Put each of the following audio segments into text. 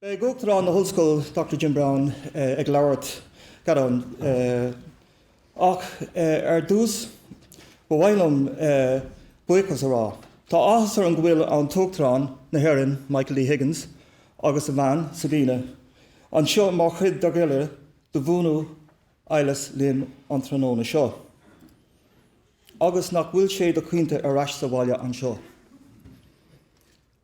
Go on the whole school, Dr. Jim Brown, ag Lauert, got on. Dus, Bwylum, Buicos are. Tá áthasar an gwyl an tugtrán na Herin, Michael D Higgins, agus a man, Sabina, an seo mar chud da gile de bhúnú ILAS lin an tróna seo. Agus nach bhfuil sé do cuinte ar rais sa bhaile an seo.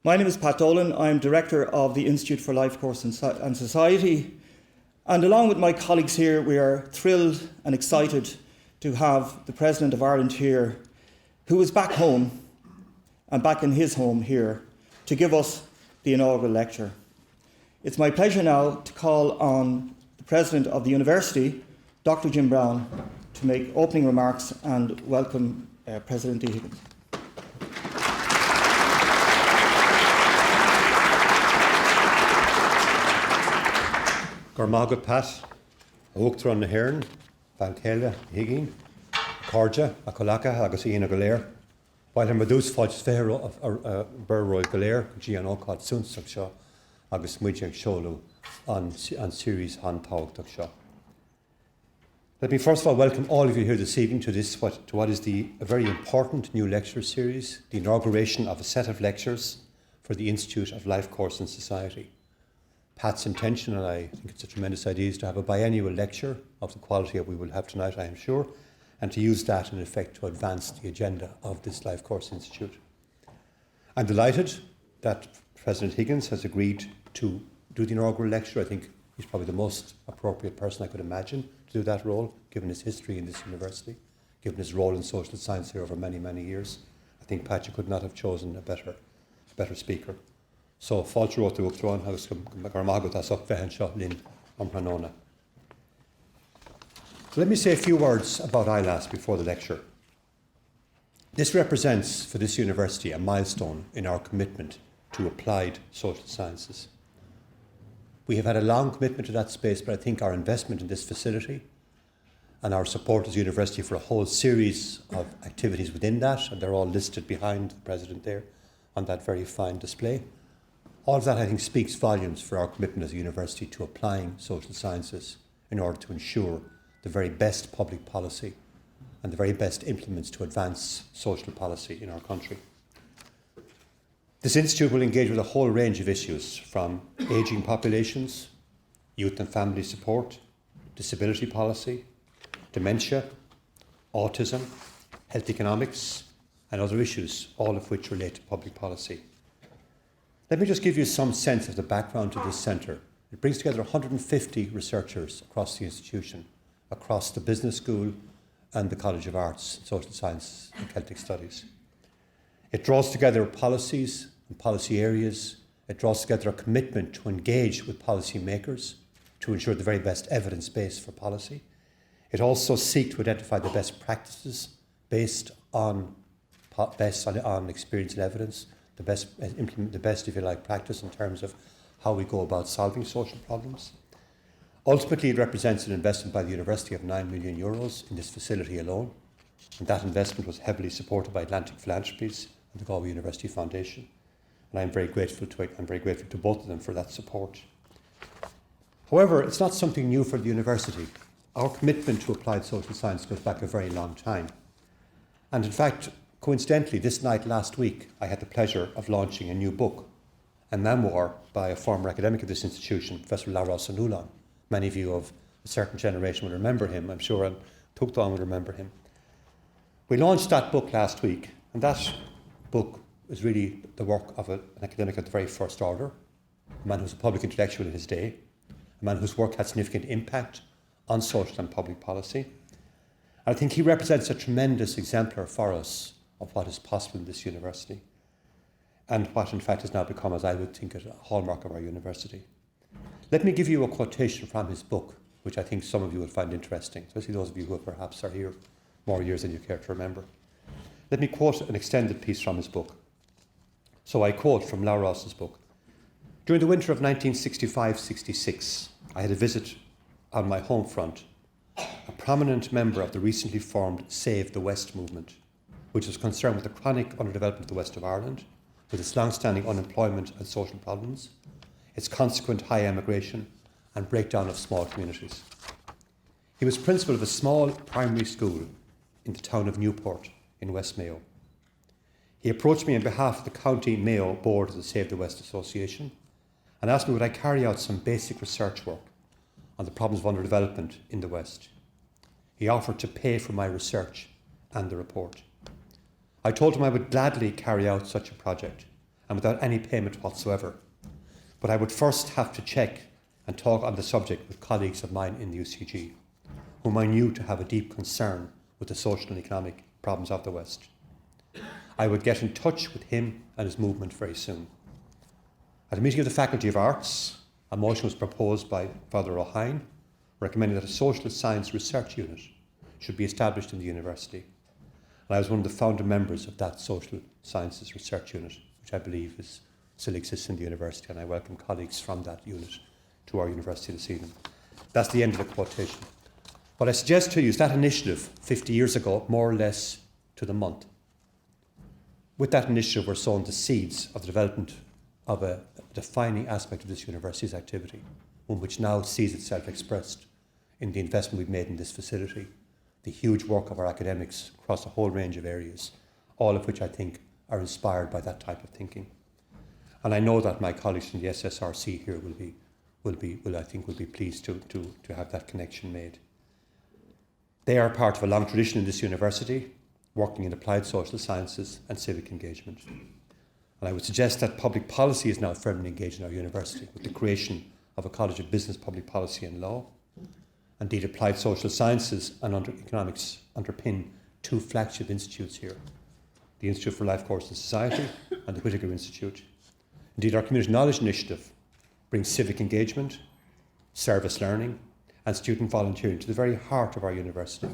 My name is Pat Dolan. I am Director of the Institute for Life Course and Society. And along with my colleagues here, we are thrilled and excited to have the President of Ireland here, who is back home and back in his home here, to give us the inaugural lecture. It's my pleasure now to call on the President of the University, Dr. Jim Brown, to make opening remarks and welcome President D Higgins. Gormaga Pat, Ochtron na Hearn, Van Kelle, Higgin, Corja, Akolaka, agus Inaugural, while her Madus fudge fair of Burroy Galer, Gian Okot Sunsuk Shaw, agus Mujang Sholu on series Han Tawk Shaw. Let me first of all welcome all of you here this evening to what is a very important new lecture series, the inauguration of a set of lectures for the Institute of Life Course and Society. Pat's intention, and I think it's a tremendous idea, is to have a biennial lecture of the quality that we will have tonight, I am sure, and to use that in effect to advance the agenda of this Life Course Institute. I'm delighted that President Higgins has agreed to do the inaugural lecture. I think he's probably the most appropriate person I could imagine to do that role, given his history in this university, given his role in social science here over many, many years. I think Pat, you could not have chosen a better speaker. So, fáilte óta uachtarán agus gur mágad as up bheithan seo linn Pranona. So let me say a few words about ILAS before the lecture. This represents, for this university, a milestone in our commitment to applied social sciences. We have had a long commitment to that space, but I think our investment in this facility and our support as a university for a whole series of activities within that, and they're all listed behind the President there on that very fine display. All of that, I think, speaks volumes for our commitment as a university to applying social sciences in order to ensure the very best public policy and the very best implements to advance social policy in our country. This institute will engage with a whole range of issues, from ageing populations, youth and family support, disability policy, dementia, autism, health economics, and other issues, all of which relate to public policy. Let me just give you some sense of the background to this centre. It brings together 150 researchers across the institution, across the Business School and the College of Arts, Social Science and Celtic Studies. It draws together policies and policy areas. It draws together a commitment to engage with policy makers to ensure the very best evidence base for policy. It also seeks to identify the best practices based on experience and evidence, implement the best, if you like, practice in terms of how we go about solving social problems. Ultimately, it represents an investment by the University of €9 million in this facility alone, and that investment was heavily supported by Atlantic Philanthropies and the Galway University Foundation, and I'm very grateful to both of them for that support. However, it's not something new for the university. Our commitment to applied social science goes back a very long time, and in fact, coincidentally, this night last week, I had the pleasure of launching a new book, a memoir by a former academic of this institution, Professor Laros Anulan. Many of you of a certain generation will remember him, I'm sure, and Tugdán will remember him. We launched that book last week, and that book is really the work of an academic at the very first order, a man who's a public intellectual in his day, a man whose work had significant impact on social and public policy. And I think he represents a tremendous exemplar for us of what is possible in this university, and what in fact has now become, as I would think, a hallmark of our university. Let me give you a quotation from his book, which I think some of you will find interesting, especially those of you who perhaps are here more years than you care to remember. Let me quote an extended piece from his book. So I quote from Lauros's book. During the winter of 1965-66, I had a visit on my home front, a prominent member of the recently formed Save the West movement, which was concerned with the chronic underdevelopment of the west of Ireland, with its long-standing unemployment and social problems, its consequent high emigration and breakdown of small communities. He was principal of a small primary school in the town of Newport in West Mayo. He approached me on behalf of the County Mayo Board of the Save the West Association and asked me would I carry out some basic research work on the problems of underdevelopment in the West. He offered to pay for my research and the report. I told him I would gladly carry out such a project and without any payment whatsoever, but I would first have to check and talk on the subject with colleagues of mine in the UCG, whom I knew to have a deep concern with the social and economic problems of the West. I would get in touch with him and his movement very soon. At a meeting of the Faculty of Arts, a motion was proposed by Father O'Hine, recommending that a social science research unit should be established in the university. And I was one of the founder members of that social sciences research unit, which I believe still exists in the university, and I welcome colleagues from that unit to our university this evening. That's the end of the quotation. What I suggest to you is that initiative 50 years ago, more or less to the month. With that initiative were sown the seeds of the development of a defining aspect of this university's activity, one which now sees itself expressed in the investment we've made in this facility, the huge work of our academics across a whole range of areas, all of which I think are inspired by that type of thinking. And I know that my colleagues from the SSRC here will be pleased to have that connection made. They are part of a long tradition in this university, working in applied social sciences and civic engagement. And I would suggest that public policy is now firmly engaged in our university with the creation of a College of Business, Public Policy and Law. Indeed, applied social sciences and economics underpin two flagship institutes here, the Institute for Life Course and Society and the Whittaker Institute. Indeed, our Community Knowledge Initiative brings civic engagement, service learning and student volunteering to the very heart of our university,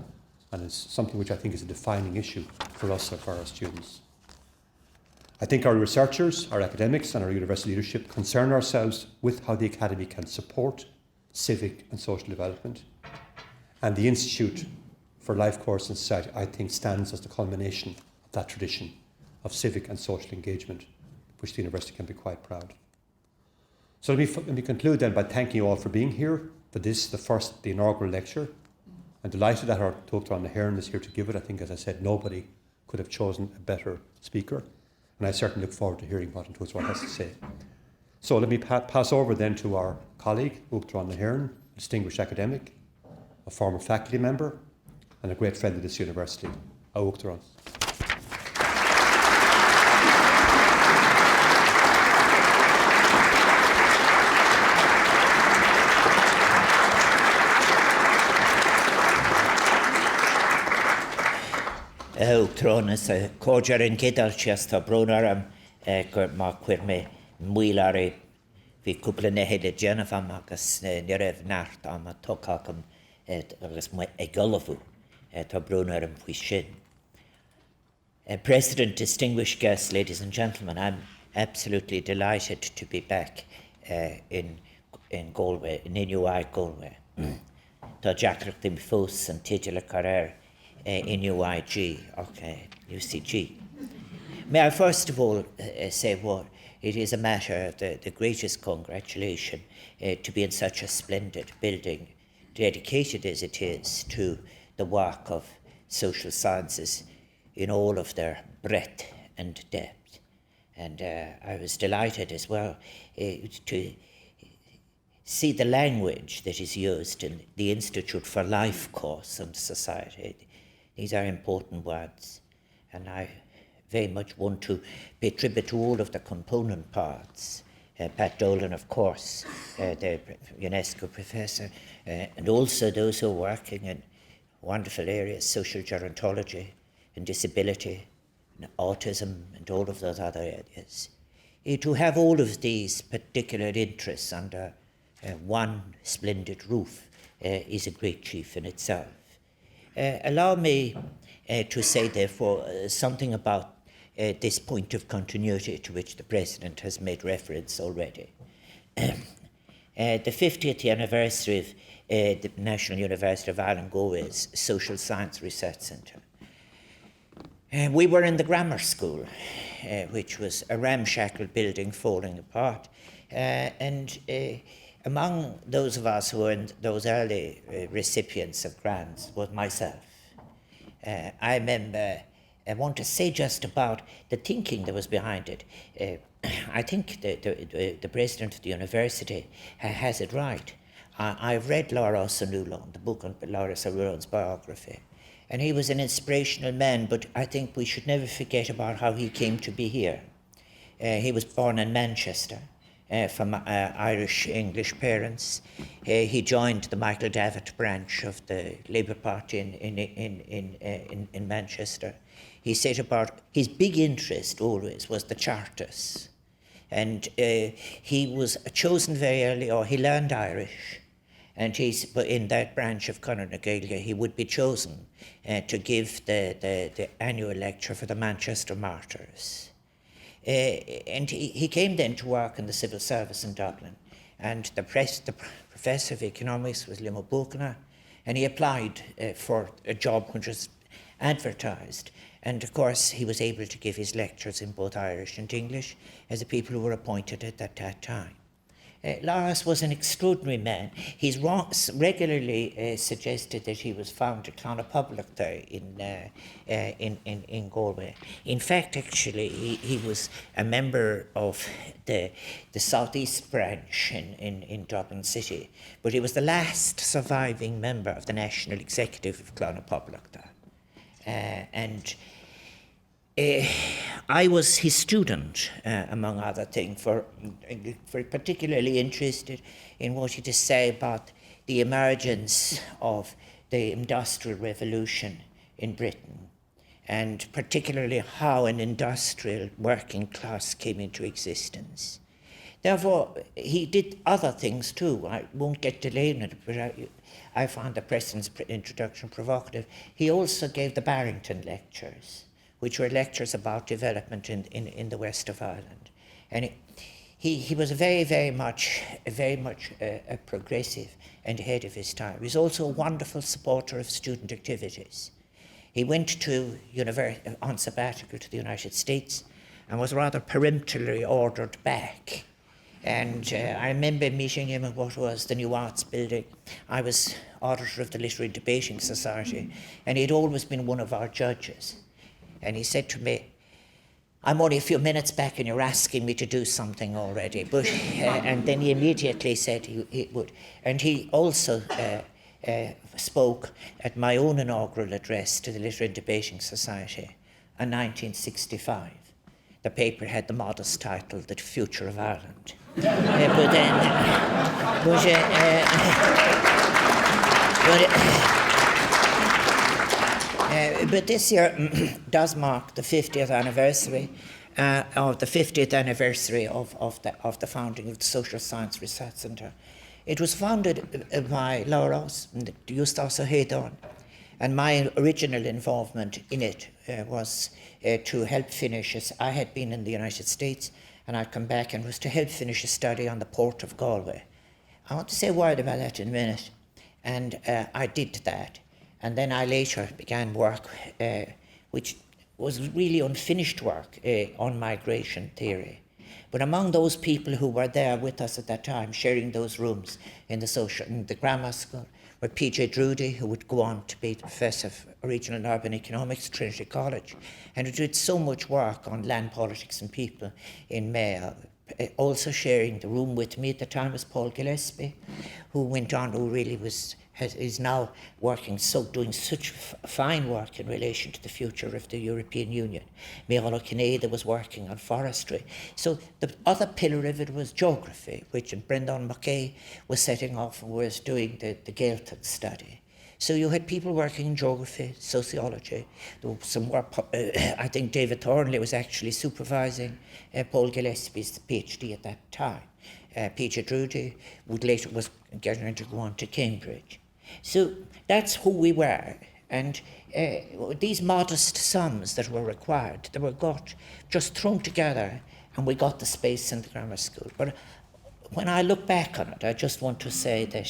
and is something which I think is a defining issue for us and for our students. I think our researchers, our academics and our university leadership concern ourselves with how the Academy can support civic and social development. And the Institute for Life Course and Society, I think, stands as the culmination of that tradition of civic and social engagement, which the university can be quite proud. So let me conclude then by thanking you all for being here for this, the inaugural lecture. I'm delighted that our Dr. Anna Hearn is here to give it. I think, as I said, nobody could have chosen a better speaker. And I certainly look forward to hearing what Dr. has to say. So let me pass over then to our colleague, Dr. Anna Hearn, a distinguished academic, a former faculty member, and a great friend of this university. Dr. Tronas cordial in Gidal Chester Brunaram Mark Quirme Muilari vi couple nehe Jennifer Marcus Nerev Nart am Tokakam agus Egolofu to Brunaram Wishin. President, distinguished guests, ladies and gentlemen, I'm absolutely delighted to be back in Galway, in Inaugural Galway. To Jack Tim Fos and Titular Carrer in UIG, okay, UCG. May I first of all say what it is a matter of the greatest congratulation to be in such a splendid building, dedicated as it is to the work of social sciences in all of their breadth and depth. And I was delighted as well to see the language that is used in the Institute for Life Course and Society. These are important words, and I very much want to pay tribute to all of the component parts. Pat Dolan, of course, the UNESCO professor, and also those who are working in wonderful areas, social gerontology and disability and autism and all of those other areas. To have all of these particular interests under one splendid roof is a great chief in itself. Allow me to say, therefore, something about this point of continuity to which the President has made reference already. The 50th anniversary of the National University of Ireland Galway's Social Science Research Centre We were in the grammar school, which was a ramshackle building falling apart. And among those of us who were in those early recipients of grants was myself. I remember, I want to say just about the thinking that was behind it. I think the president of the university has it right. I've read Laura O'Sullivan, the book on Laura O'Sullivan's biography, and he was an inspirational man, but I think we should never forget about how he came to be here. He was born in Manchester from Irish-English parents. He joined the Michael Davitt branch of the Labour Party in Manchester. He said about his big interest always was the Charters. And he was chosen very early, or he learned Irish. And but in that branch of Conor na Gaeilge, he would be chosen to give the annual lecture for the Manchester Martyrs. And he came then to work in the civil service in Dublin. And the professor of economics was Limo Buchner, and he applied for a job which was advertised. And of course, he was able to give his lectures in both Irish and English as the people who were appointed at that time. Lars was an extraordinary man. He's regularly suggested that he was found at Clonnapublic there in Galway. In fact, actually, he was a member of the Southeast branch in Dublin City, but he was the last surviving member of the National Executive of Clonnapublic there. I was his student, among other things, for particularly interested in what he to say about the emergence of the Industrial Revolution in Britain, and particularly how an industrial working class came into existence. Therefore, he did other things too. I won't get delayed in it, but I found the President's introduction provocative. He also gave the Barrington lectures, which were lectures about development in the west of Ireland. And he was very much a progressive and ahead of his time. He was also a wonderful supporter of student activities. He went to on sabbatical to the United States and was rather peremptorily ordered back. And I remember meeting him at what was the New Arts Building. I was auditor of the Literary Debating Society, and he'd always been one of our judges. And he said to me, "I'm only a few minutes back and you're asking me to do something already." But, and then he immediately said he would. And he also spoke at my own inaugural address to the Literary Debating Society in 1965. The paper had the modest title, The Future of Ireland. But this year does mark the 50th anniversary of the 50th anniversary of the founding of the Social Science Research Centre. It was founded by Laura Eustace O'Haydon, and my original involvement in it was to help finish. I had been in the United States, and I'd come back and was to help finish a study on the port of Galway. I want to say a word about that in a minute, and I did that. And then I later began work, which was really unfinished work on migration theory. But among those people who were there with us at that time, sharing those rooms in the grammar school, were P.J. Drudy, who would go on to be the professor of regional and urban economics at Trinity College, and who did so much work on land politics and people in Mayo. Also sharing the room with me at the time was Paul Gillespie, who went on, who really is now doing such fine work in relation to the future of the European Union. Micheál Cinnéad was working on forestry. So the other pillar of it was geography, which Brendan McKay was setting off and was doing the Gaeltacht study. So you had people working in geography, sociology. There was some work, I think David Thornley was actually supervising Paul Gillespie's PhD at that time. P.J. Drudy was getting ready to go on to Cambridge. So that's who we were. And these modest sums that were required, they were just thrown together, and we got the space in the grammar school. But when I look back on it, I just want to say that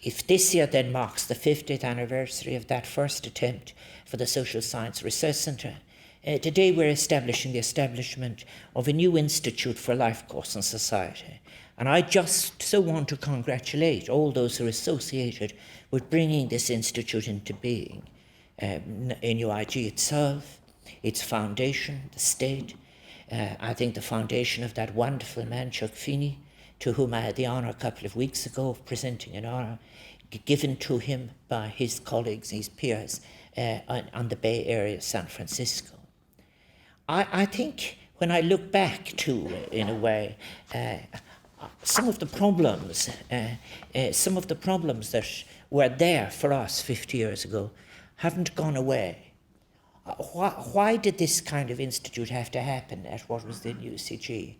if this year then marks the 50th anniversary of that first attempt for the Social Science Research Centre, today we're establishing the establishment of a new institute for life course and society. And I just so want to congratulate all those who are associated with bringing this institute into being. NUIG itself, its foundation, the state. I think the foundation of that wonderful man, Chuck Feeney, to whom I had the honour a couple of weeks ago of presenting an honour given to him by his colleagues, his peers on the Bay Area, San Francisco. I think when I look back to, in a way, some of the problems that were there for us 50 years ago haven't gone away. Why did this kind of institute have to happen at what was then UCG?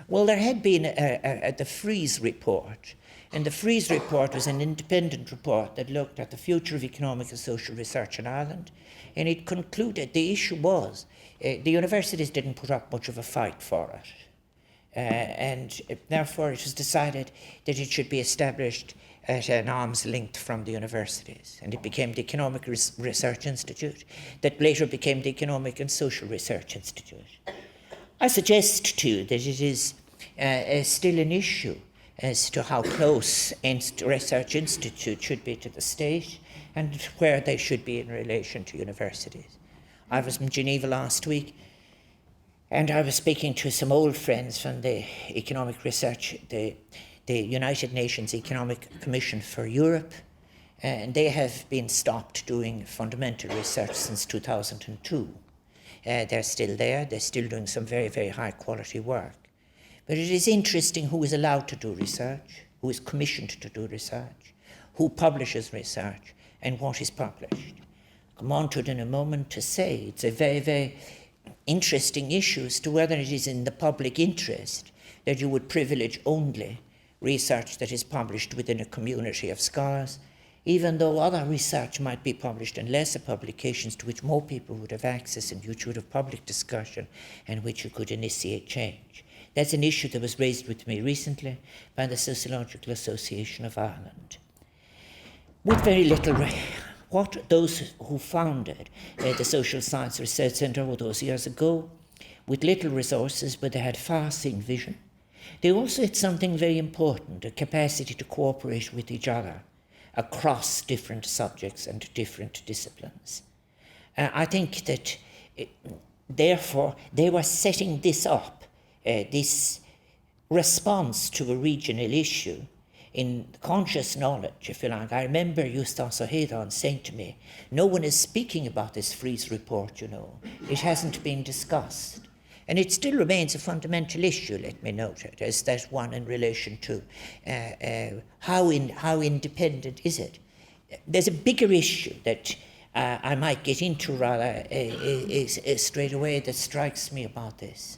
Well, there had been the Freeze report, and the Freeze report was an independent report that looked at the future of economic and social research in Ireland, and it concluded the issue was the universities didn't put up much of a fight for it. And therefore it was decided that it should be established at an arm's length from the universities. And it became the Economic Research Institute, that later became the Economic and Social Research Institute. I suggest to you that it is still an issue as to how close research institutes should be to the state and where they should be in relation to universities. I was in Geneva last week, and I was speaking to some old friends from the economic research, the United Nations Economic Commission for Europe, and they have been stopped doing fundamental research since 2002. They're still there, they're still doing some very, very high quality work. But it is interesting who is allowed to do research, who is commissioned to do research, who publishes research, and what is published. I'll come on to it in a moment to say it's a very, very interesting issue as to whether it is in the public interest that you would privilege only research that is published within a community of scholars, even though other research might be published in lesser publications to which more people would have access and which would have public discussion and which you could initiate change. That's an issue that was raised with me recently by the Sociological Association of Ireland. With very little what those who founded the Social Science Research Centre all those years ago, with little resources, but they had far-seeing vision. They also had something very important, a capacity to cooperate with each other across different subjects and different disciplines. I think that, therefore, they were setting this up, this response to a regional issue, in conscious knowledge, if you like. I remember Eustace O'Haydon saying to me, no one is speaking about this Freeze report, you know. It hasn't been discussed. And it still remains a fundamental issue, let me note it, as that one in relation to how independent is it. There's a bigger issue that I might get into rather straight away that strikes me about this.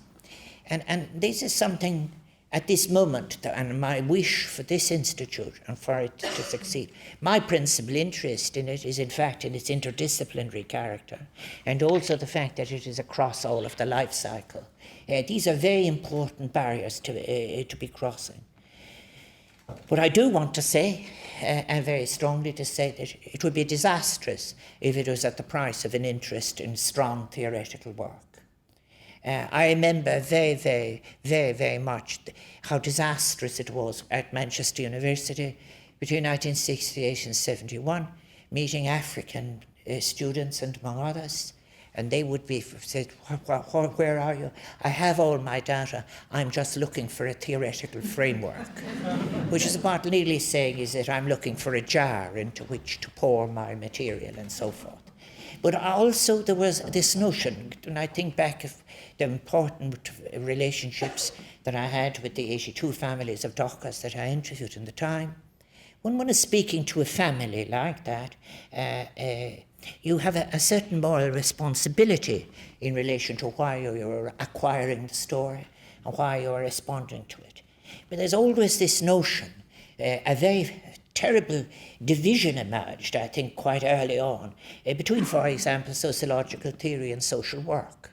And this is something at this moment, and my wish for this institute and for it to succeed, my principal interest in it is in fact in its interdisciplinary character, and also the fact that it is across all of the life cycle. These are very important barriers to be crossing. But I do want to say, and very strongly to say, that it would be disastrous if it was at the price of an interest in strong theoretical work. I remember very much how disastrous it was at Manchester University between 1968 and 71, meeting African students and among others, and they would be said, where are you? I have all my data, I'm just looking for a theoretical framework, which is about nearly saying is that I'm looking for a jar into which to pour my material and so forth. But also there was this notion, and I think back of the important relationships that I had with the 82 families of Dockers that I interviewed in the time. When one is speaking to a family like that, you have a certain moral responsibility in relation to why you're acquiring the story and why you're responding to it. But there's always this notion, a very terrible division emerged, I think, quite early on, between, for example, sociological theory and social work.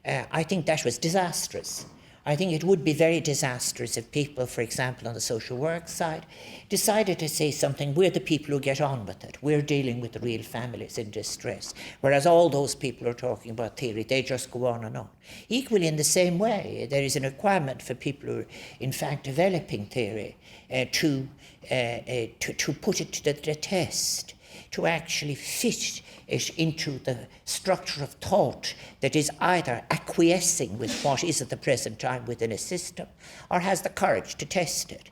I think that was disastrous. I think it would be very disastrous if people, for example, on the social work side, decided to say something, we're the people who get on with it, we're dealing with the real families in distress, whereas all those people who are talking about theory, they just go on and on. Equally, in the same way, there is a requirement for people who are, in fact, developing theory to put it to the test, to actually fit it into the structure of thought that is either acquiescing with what is at the present time within a system or has the courage to test it.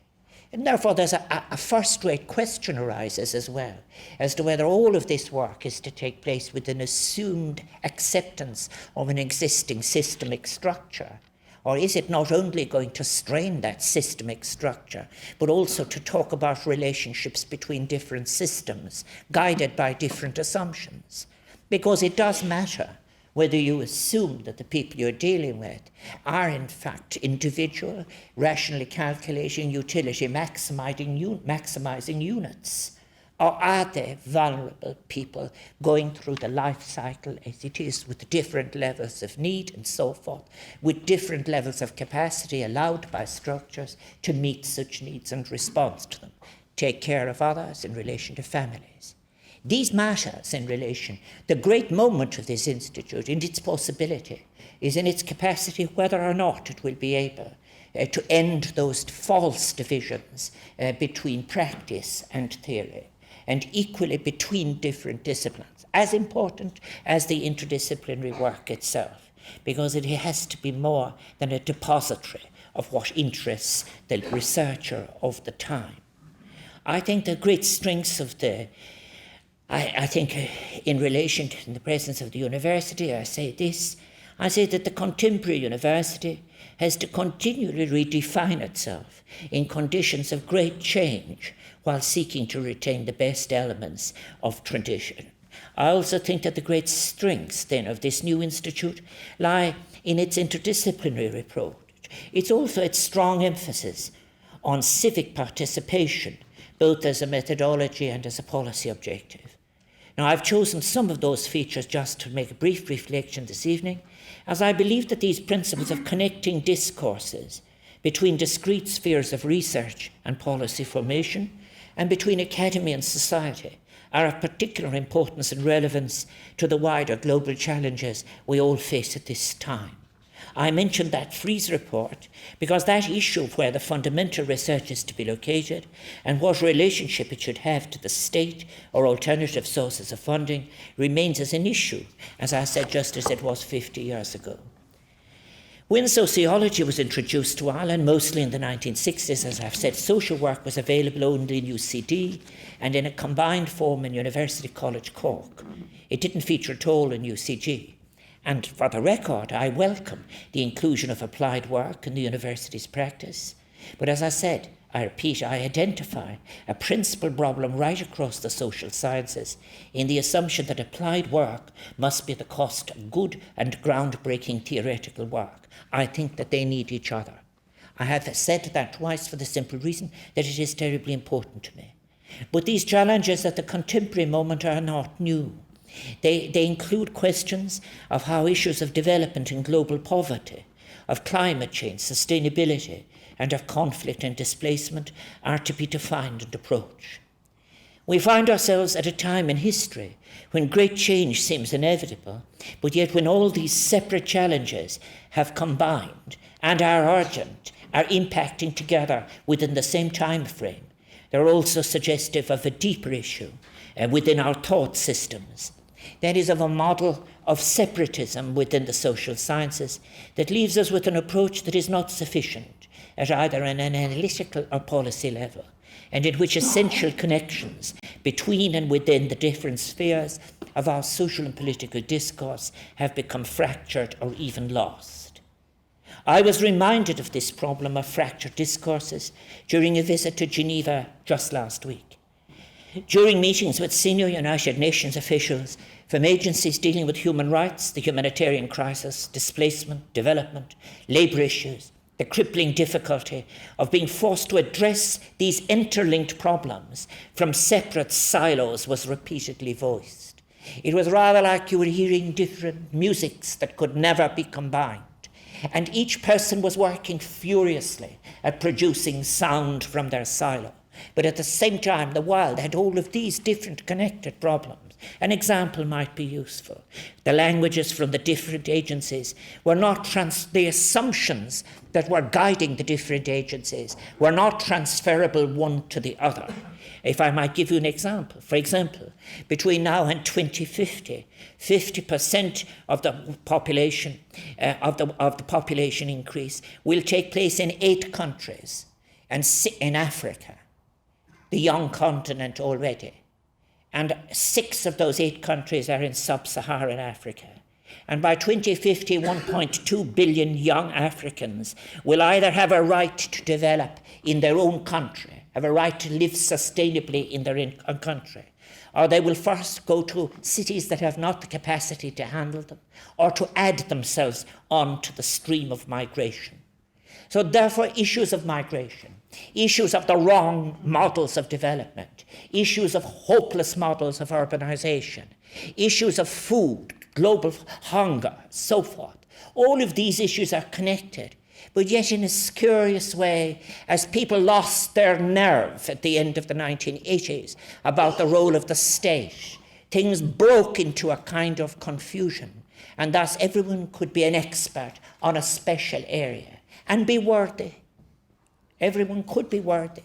And therefore there's a first-rate question arises as well as to whether all of this work is to take place with an assumed acceptance of an existing systemic structure. Or is it not only going to strain that systemic structure, but also to talk about relationships between different systems, guided by different assumptions? Because it does matter whether you assume that the people you're dealing with are in fact individual, rationally calculating utility, maximizing units, or are they vulnerable people going through the life cycle as it is with different levels of need and so forth, with different levels of capacity allowed by structures to meet such needs and respond to them, take care of others in relation to families. These matters in relation, the great moment of this institute in its possibility is in its capacity whether or not it will be able to end those false divisions between practice and theory, and equally between different disciplines, as important as the interdisciplinary work itself, because it has to be more than a depository of what interests the researcher of the time. I think the great strengths of I think in relation to the presence of the university, I say that the contemporary university has to continually redefine itself in conditions of great change while seeking to retain the best elements of tradition. I also think that the great strengths then of this new institute lie in its interdisciplinary approach. It's also its strong emphasis on civic participation, both as a methodology and as a policy objective. Now, I've chosen some of those features just to make a brief reflection this evening, as I believe that these principles of connecting discourses between discrete spheres of research and policy formation, and between academy and society, are of particular importance and relevance to the wider global challenges we all face at this time. I mentioned that Freeze report because that issue of where the fundamental research is to be located and what relationship it should have to the state or alternative sources of funding remains as an issue, as I said, just as it was 50 years ago. When sociology was introduced to Ireland, mostly in the 1960s, as I've said, social work was available only in UCD and in a combined form in University College Cork. It didn't feature at all in UCG. And for the record, I welcome the inclusion of applied work in the university's practice. But as I said, I repeat, I identify a principal problem right across the social sciences in the assumption that applied work must be the cost of good and groundbreaking theoretical work. I think that they need each other. I have said that twice for the simple reason that it is terribly important to me. But these challenges at the contemporary moment are not new. They include questions of how issues of development and global poverty, of climate change, sustainability, and of conflict and displacement are to be defined and approached. We find ourselves at a time in history when great change seems inevitable, but yet when all these separate challenges have combined and are urgent, are impacting together within the same time frame, they're also suggestive of a deeper issue within our thought systems. That is of a model of separatism within the social sciences that leaves us with an approach that is not sufficient at either an analytical or policy level, and in which essential connections between and within the different spheres of our social and political discourse have become fractured or even lost. I was reminded of this problem of fractured discourses during a visit to Geneva just last week. During meetings with senior United Nations officials from agencies dealing with human rights, the humanitarian crisis, displacement, development, labour issues, the crippling difficulty of being forced to address these interlinked problems from separate silos was repeatedly voiced. It was rather like you were hearing different musics that could never be combined. and each person was working furiously at producing sound from their silo. But at the same time, the world had all of these different connected problems. An example might be useful. The languages from the different agencies were not the assumptions that were guiding the different agencies were not transferable one to the other. If I might give you an example. For example, between now and 2050, 50% of the population of the population increase will take place in 8 countries and in Africa, the young continent already. And 6 of those 8 countries are in sub-Saharan Africa. And by 2050, 1.2 billion young Africans will either have a right to develop in their own country, have a right to live sustainably in their own country, or they will first go to cities that have not the capacity to handle them, or to add themselves onto the stream of migration. So therefore, issues of migration, issues of the wrong models of development, issues of hopeless models of urbanization, issues of food, global hunger, so forth. All of these issues are connected, but yet in a curious way, as people lost their nerve at the end of the 1980s about the role of the state, things broke into a kind of confusion, and thus everyone could be an expert on a special area and be worthy. Everyone could be worthy.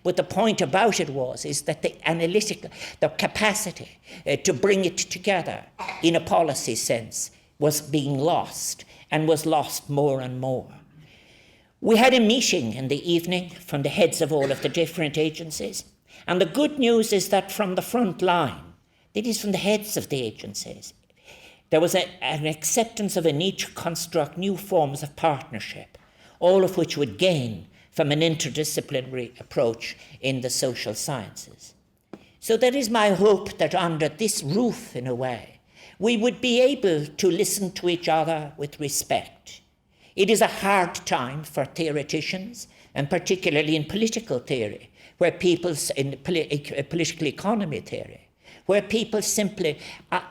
But the point about it is that the capacity to bring it together in a policy sense was being lost, and was lost more and more. We had a meeting in the evening from the heads of all of the different agencies, and the good news is that from the front line, that is from the heads of the agencies, there was an acceptance of a need to construct new forms of partnership, all of which would gain from an interdisciplinary approach in the social sciences. So that is my hope that under this roof, in a way, we would be able to listen to each other with respect. It is a hard time for theoreticians, and particularly in political theory, where in political economy theory, where people simply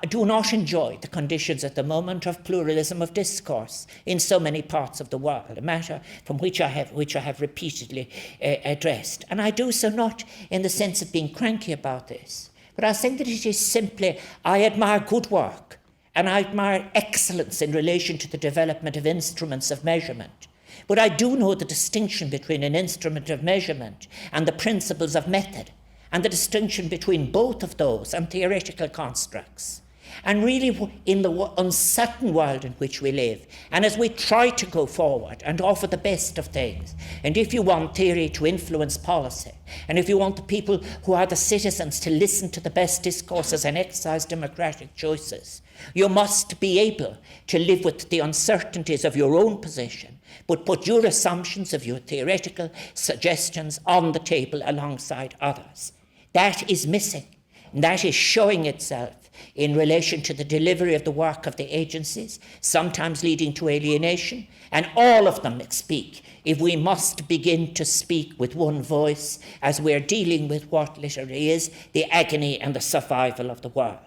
do not enjoy the conditions at the moment of pluralism of discourse in so many parts of the world, a matter from which I have repeatedly addressed. And I do so not in the sense of being cranky about this, but I think that it is simply, I admire good work, and I admire excellence in relation to the development of instruments of measurement. But I do know the distinction between an instrument of measurement and the principles of method, and the distinction between both of those and theoretical constructs. And really, in the uncertain world in which we live, and as we try to go forward and offer the best of things, and if you want theory to influence policy, and if you want the people who are the citizens to listen to the best discourses and exercise democratic choices, you must be able to live with the uncertainties of your own position, but put your assumptions of your theoretical suggestions on the table alongside others. That is missing. And that is showing itself in relation to the delivery of the work of the agencies, sometimes leading to alienation, and all of them speak if we must begin to speak with one voice as we're dealing with what literally is the agony and the survival of the world.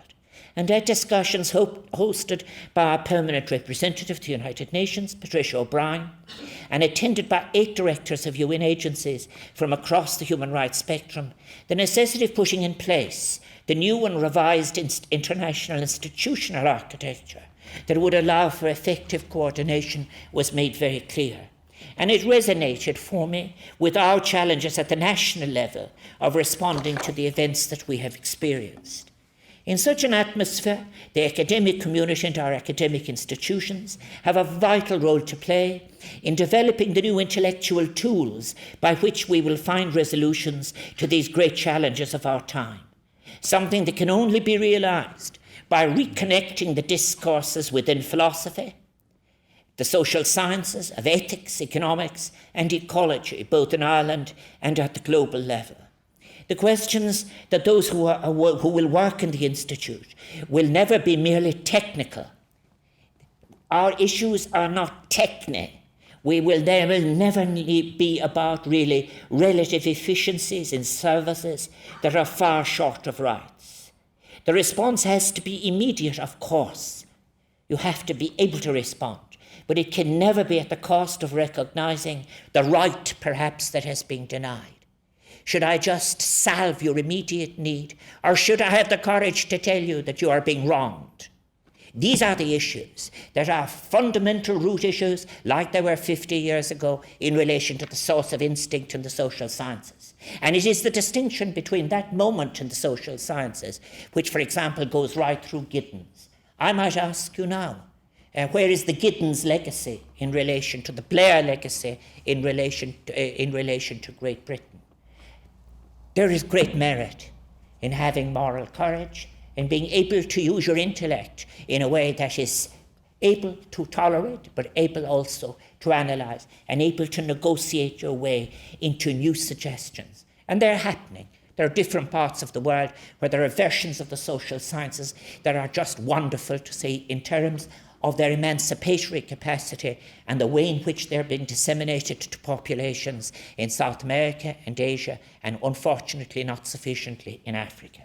And at discussions hosted by our permanent representative to the United Nations, Patricia O'Brien, and attended by 8 directors of UN agencies from across the human rights spectrum, the necessity of putting in place the new and revised international institutional architecture that would allow for effective coordination was made very clear. And it resonated for me with our challenges at the national level of responding to the events that we have experienced. In such an atmosphere, the academic community and our academic institutions have a vital role to play in developing the new intellectual tools by which we will find resolutions to these great challenges of our time, something that can only be realized by reconnecting the discourses within philosophy, the social sciences of ethics, economics, and ecology, both in Ireland and at the global level. The questions that those who will work in the Institute will never be merely technical. Our issues are not techne. They will never be about really relative efficiencies in services that are far short of rights. The response has to be immediate, of course. You have to be able to respond. but it can never be at the cost of recognising the right, perhaps, that has been denied. Should I just salve your immediate need, or should I have the courage to tell you that you are being wronged? These are the issues that are fundamental root issues, like they were 50 years ago, in relation to the source of instinct in the social sciences. And it is the distinction between that moment in the social sciences, which, for example, goes right through Giddens. I might ask you now, where is the Giddens legacy in relation to the Blair legacy in relation to Great Britain? There is great merit in having moral courage, in being able to use your intellect in a way that is able to tolerate, but able also to analyse, and able to negotiate your way into new suggestions. And they're happening. There are different parts of the world where there are versions of the social sciences that are just wonderful to see in terms of their emancipatory capacity and the way in which they're being disseminated to populations in South America and Asia, and unfortunately not sufficiently in Africa.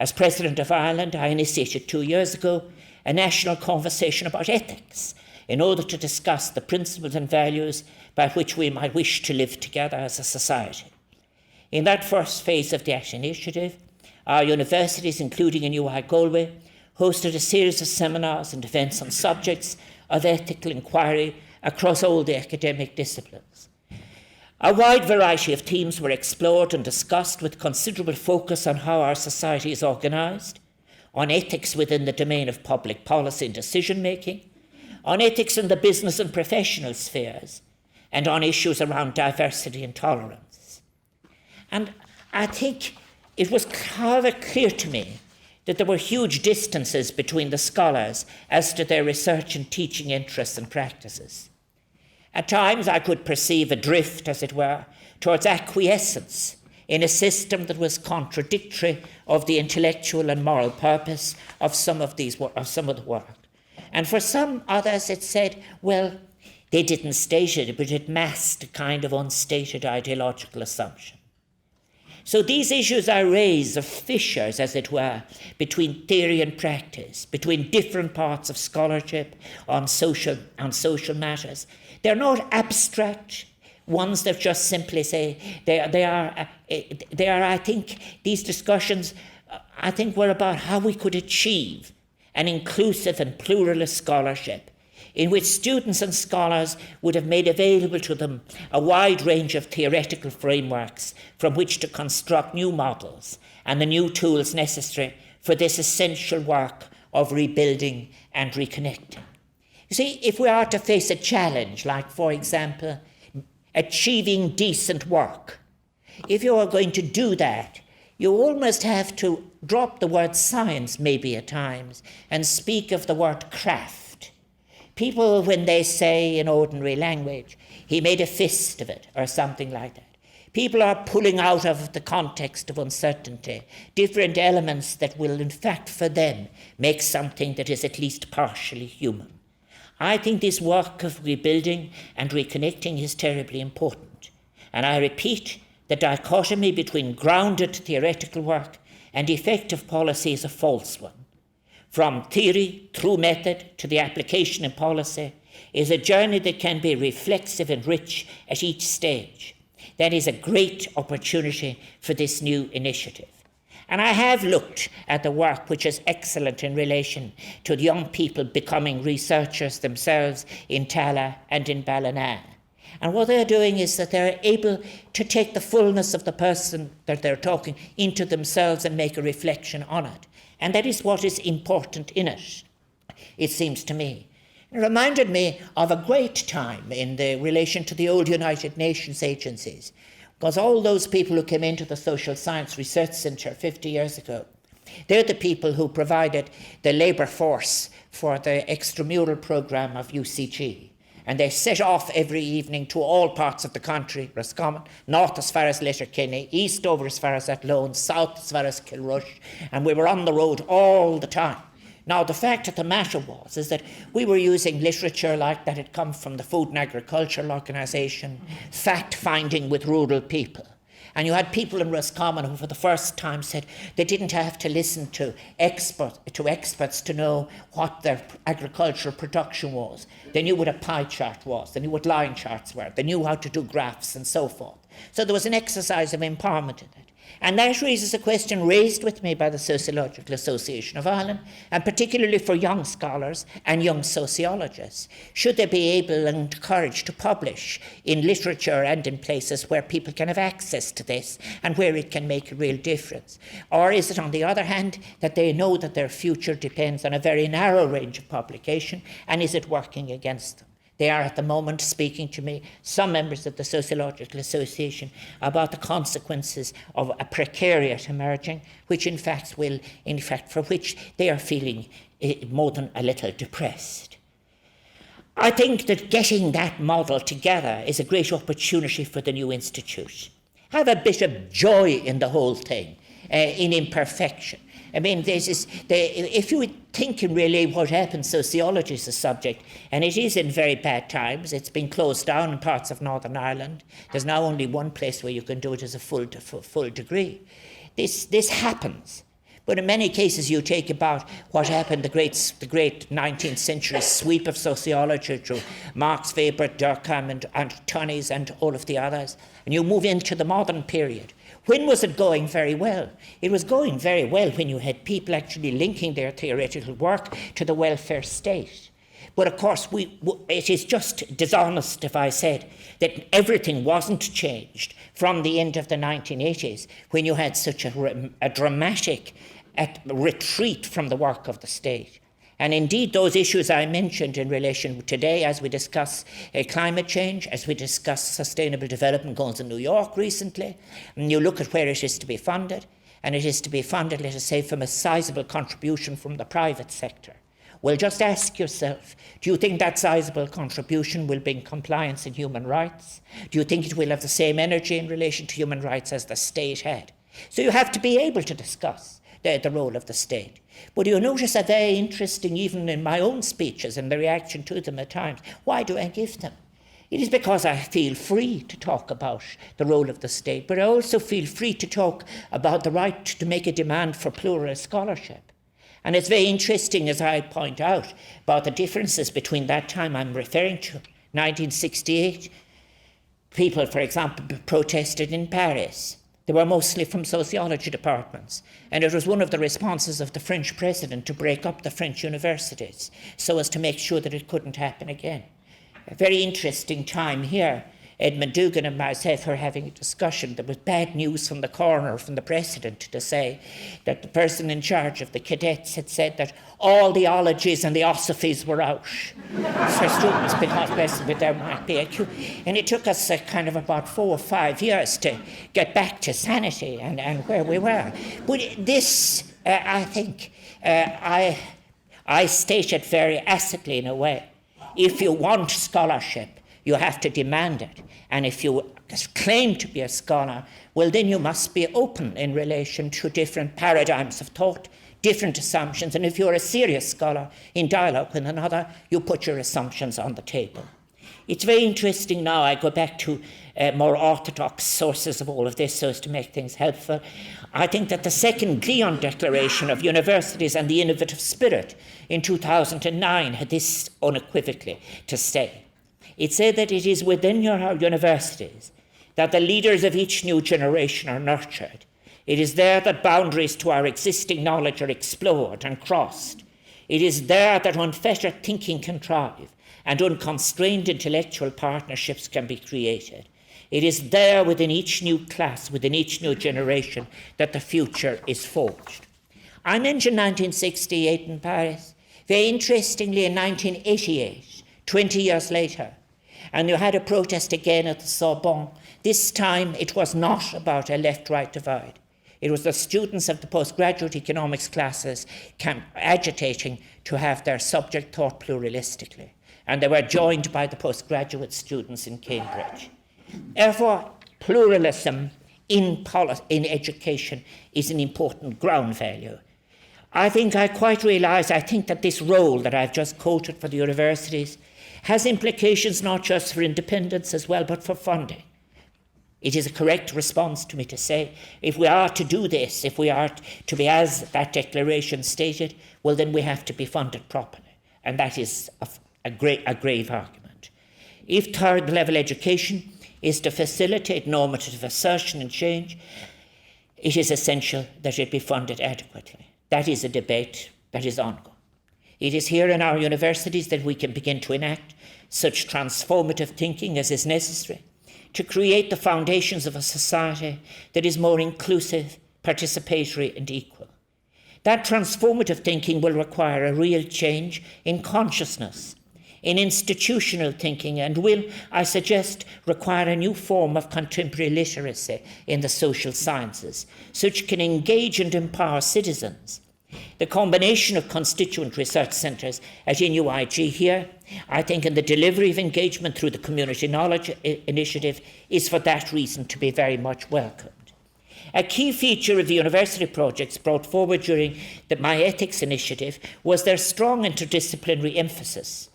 As President of Ireland, I initiated 2 years ago a national conversation about ethics in order to discuss the principles and values by which we might wish to live together as a society. In that first phase of that initiative, our universities, including in UI Galway, hosted a series of seminars and events on subjects of ethical inquiry across all the academic disciplines. A wide variety of themes were explored and discussed, with considerable focus on how our society is organised, on ethics within the domain of public policy and decision-making, on ethics in the business and professional spheres, and on issues around diversity and tolerance. And I think it was rather clear to me that there were huge distances between the scholars as to their research and teaching interests and practices. At times I could perceive a drift, as it were, towards acquiescence in a system that was contradictory of the intellectual and moral purpose of some of the work. And for some others it said, well, they didn't state it, but it masked a kind of unstated ideological assumption. So these issues are raised of fissures, as it were, between theory and practice, between different parts of scholarship on social matters. They're not abstract ones that just simply say they are. I think these discussions, I think, were about how we could achieve an inclusive and pluralist scholarship in which students and scholars would have made available to them a wide range of theoretical frameworks from which to construct new models and the new tools necessary for this essential work of rebuilding and reconnecting. You see, if we are to face a challenge like, for example, achieving decent work, if you are going to do that, you almost have to drop the word science maybe at times and speak of the word craft. People, when they say in ordinary language, he made a fist of it or something like that, people are pulling out of the context of uncertainty different elements that will, in fact, for them, make something that is at least partially human. I think this work of rebuilding and reconnecting is terribly important. And I repeat, the dichotomy between grounded theoretical work and effective policy is a false one. From theory through method to the application in policy is a journey that can be reflexive and rich at each stage. That is a great opportunity for this new initiative. And I have looked at the work which is excellent in relation to the young people becoming researchers themselves in Tala and in Ballina. And what they're doing is that they're able to take the fullness of the person that they're talking into themselves and make a reflection on it. And that is what is important in it, it seems to me. It reminded me of a great time in the relation to the old United Nations agencies, because all those people who came into the Social Science Research Centre 50 years ago, they're the people who provided the labour force for the extramural programme of UCG. And they set off every evening to all parts of the country, Roscommon, north as far as Letterkenny, east over as far as Athlone, south as far as Kilrush, and we were on the road all the time. Now, the fact of the matter is that we were using literature like that had come from the Food and Agricultural Organisation, fact-finding with rural people. And you had people in Roscommon who for the first time said they didn't have to listen to experts to know what their agricultural production was. They knew what a pie chart was, they knew what line charts were, they knew how to do graphs and so forth. So there was an exercise of empowerment in it. And that raises a question raised with me by the Sociological Association of Ireland, and particularly for young scholars and young sociologists. Should they be able and encouraged to publish in literature and in places where people can have access to this and where it can make a real difference? Or is it, on the other hand, that they know that their future depends on a very narrow range of publication, and is it working against them? They are at the moment speaking to me, some members of the Sociological Association, about the consequences of a precariat emerging, which for which they are feeling more than a little depressed. I think that getting that model together is a great opportunity for the new institute. Have a bit of joy in the whole thing, in imperfection. I mean, if you were thinking really what happened, sociology is a subject, and it is in very bad times. It's been closed down in parts of Northern Ireland. There's now only one place where you can do it as a full degree. This happens. But in many cases, you take about what happened, the great 19th century sweep of sociology through Marx, Weber, Durkheim, and Tönnies, and all of the others, and you move into the modern period. When was it going very well? It was going very well when you had people actually linking their theoretical work to the welfare state. But of course, it is just dishonest if I said that everything wasn't changed from the end of the 1980s, when you had such a dramatic retreat from the work of the state. And indeed, those issues I mentioned in relation today, as we discuss climate change, as we discuss sustainable development goals in New York recently, and you look at where it is to be funded, and it is to be funded, let us say, from a sizable contribution from the private sector. Well, just ask yourself, do you think that sizable contribution will bring compliance in human rights? Do you think it will have the same energy in relation to human rights as the state had? So you have to be able to discuss the role of the state. But you notice a very interesting, even in my own speeches and the reaction to them at times, why do I give them? It is because I feel free to talk about the role of the state, but I also feel free to talk about the right to make a demand for pluralist scholarship. And it's very interesting, as I point out, about the differences between that time I'm referring to, 1968. People, for example, protested in Paris. They were mostly from sociology departments. And it was one of the responses of the French president to break up the French universities so as to make sure that it couldn't happen again. A very interesting time here. Edmund Dugan and myself were having a discussion. There was bad news from the coroner, from the president, to say that the person in charge of the cadets had said that all the ologies and the osophies were out for students because there might be a queue. And it took us kind of about 4 or 5 years to get back to sanity and where we were. But this, I think, I state it very acidly in a way. If you want scholarship, you have to demand it. And if you claim to be a scholar, well, then you must be open in relation to different paradigms of thought, different assumptions. And if you're a serious scholar in dialogue with another, you put your assumptions on the table. It's very interesting now. I go back to more orthodox sources of all of this so as to make things helpful. I think that the second Leon Declaration of Universities and the Innovative Spirit in 2009 had this unequivocally to say. It said that it is within your universities that the leaders of each new generation are nurtured. It is there that boundaries to our existing knowledge are explored and crossed. It is there that unfettered thinking can thrive and unconstrained intellectual partnerships can be created. It is there within each new class, within each new generation, that the future is forged. I mentioned 1968 in Paris. Very interestingly, in 1988, 20 years later, and you had a protest again at the Sorbonne. This time it was not about a left-right divide. It was the students of the postgraduate economics classes agitating to have their subject taught pluralistically. And they were joined by the postgraduate students in Cambridge. Therefore, pluralism in education is an important ground value. I think that this role that I've just quoted for the universities has implications not just for independence as well, but for funding. It is a correct response to me to say, if we are to do this, if we are to be as that declaration stated, well, then we have to be funded properly. And that is a grave argument. If third level education is to facilitate normative assertion and change, it is essential that it be funded adequately. That is a debate that is ongoing. It is here in our universities that we can begin to enact such transformative thinking as is necessary to create the foundations of a society that is more inclusive, participatory and equal. That transformative thinking will require a real change in consciousness, in institutional thinking, and will, I suggest, require a new form of contemporary literacy in the social sciences, which can engage and empower citizens. The combination of constituent research centres at INUIG here, I think, in the delivery of engagement through the Community Knowledge Initiative is for that reason to be very much welcomed. A key feature of the university projects brought forward during my ethics initiative was their strong interdisciplinary emphasis,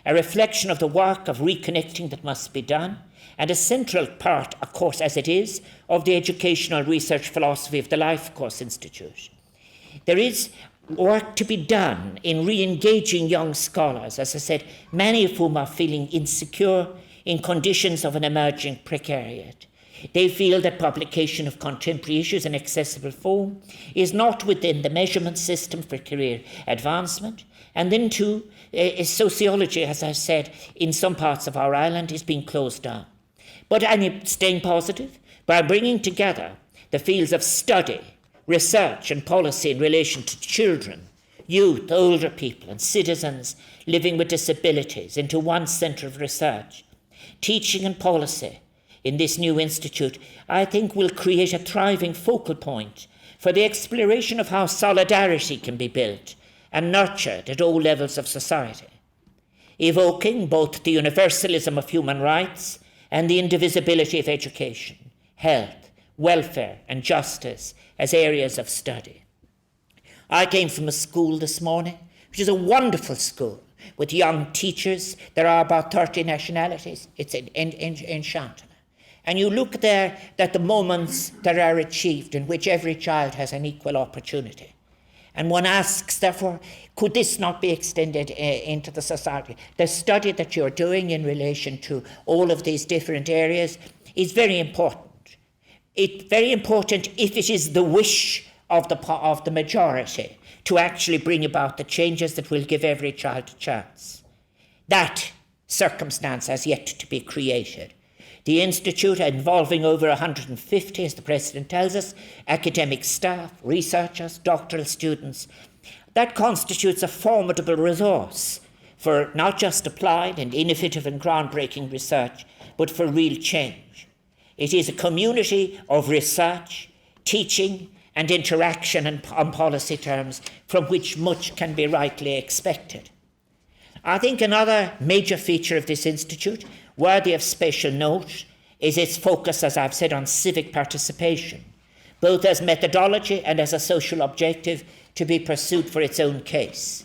a reflection of the work of reconnecting that must be done, and a central part, of course, as it is, of the educational research philosophy of the Life Course Institute. There is work to be done in re-engaging young scholars, as I said, many of whom are feeling insecure in conditions of an emerging precariat. They feel that publication of contemporary issues in accessible form is not within the measurement system for career advancement. And then too, sociology, as I said, in some parts of our island is being closed down. But I'm staying positive by bringing together the fields of study, research and policy in relation to children, youth, older people and citizens living with disabilities into one centre of research. Teaching and policy in this new institute, I think, will create a thriving focal point for the exploration of how solidarity can be built and nurtured at all levels of society, evoking both the universalism of human rights and the indivisibility of education, health, welfare and justice as areas of study. I came from a school this morning, which is a wonderful school, with young teachers. There are about 30 nationalities. It's in Chantonnay. And you look there at the moments that are achieved in which every child has an equal opportunity. And one asks, therefore, could this not be extended into the society? The study that you're doing in relation to all of these different areas is very important. It's very important if it is the wish of the majority to actually bring about the changes that will give every child a chance. That circumstance has yet to be created. The Institute, involving over 150, as the President tells us, academic staff, researchers, doctoral students, that constitutes a formidable resource for not just applied and innovative and groundbreaking research, but for real change. It is a community of research, teaching and interaction on policy terms from which much can be rightly expected. I think another major feature of this institute, worthy of special note, is its focus, as I've said, on civic participation, both as methodology and as a social objective to be pursued for its own case.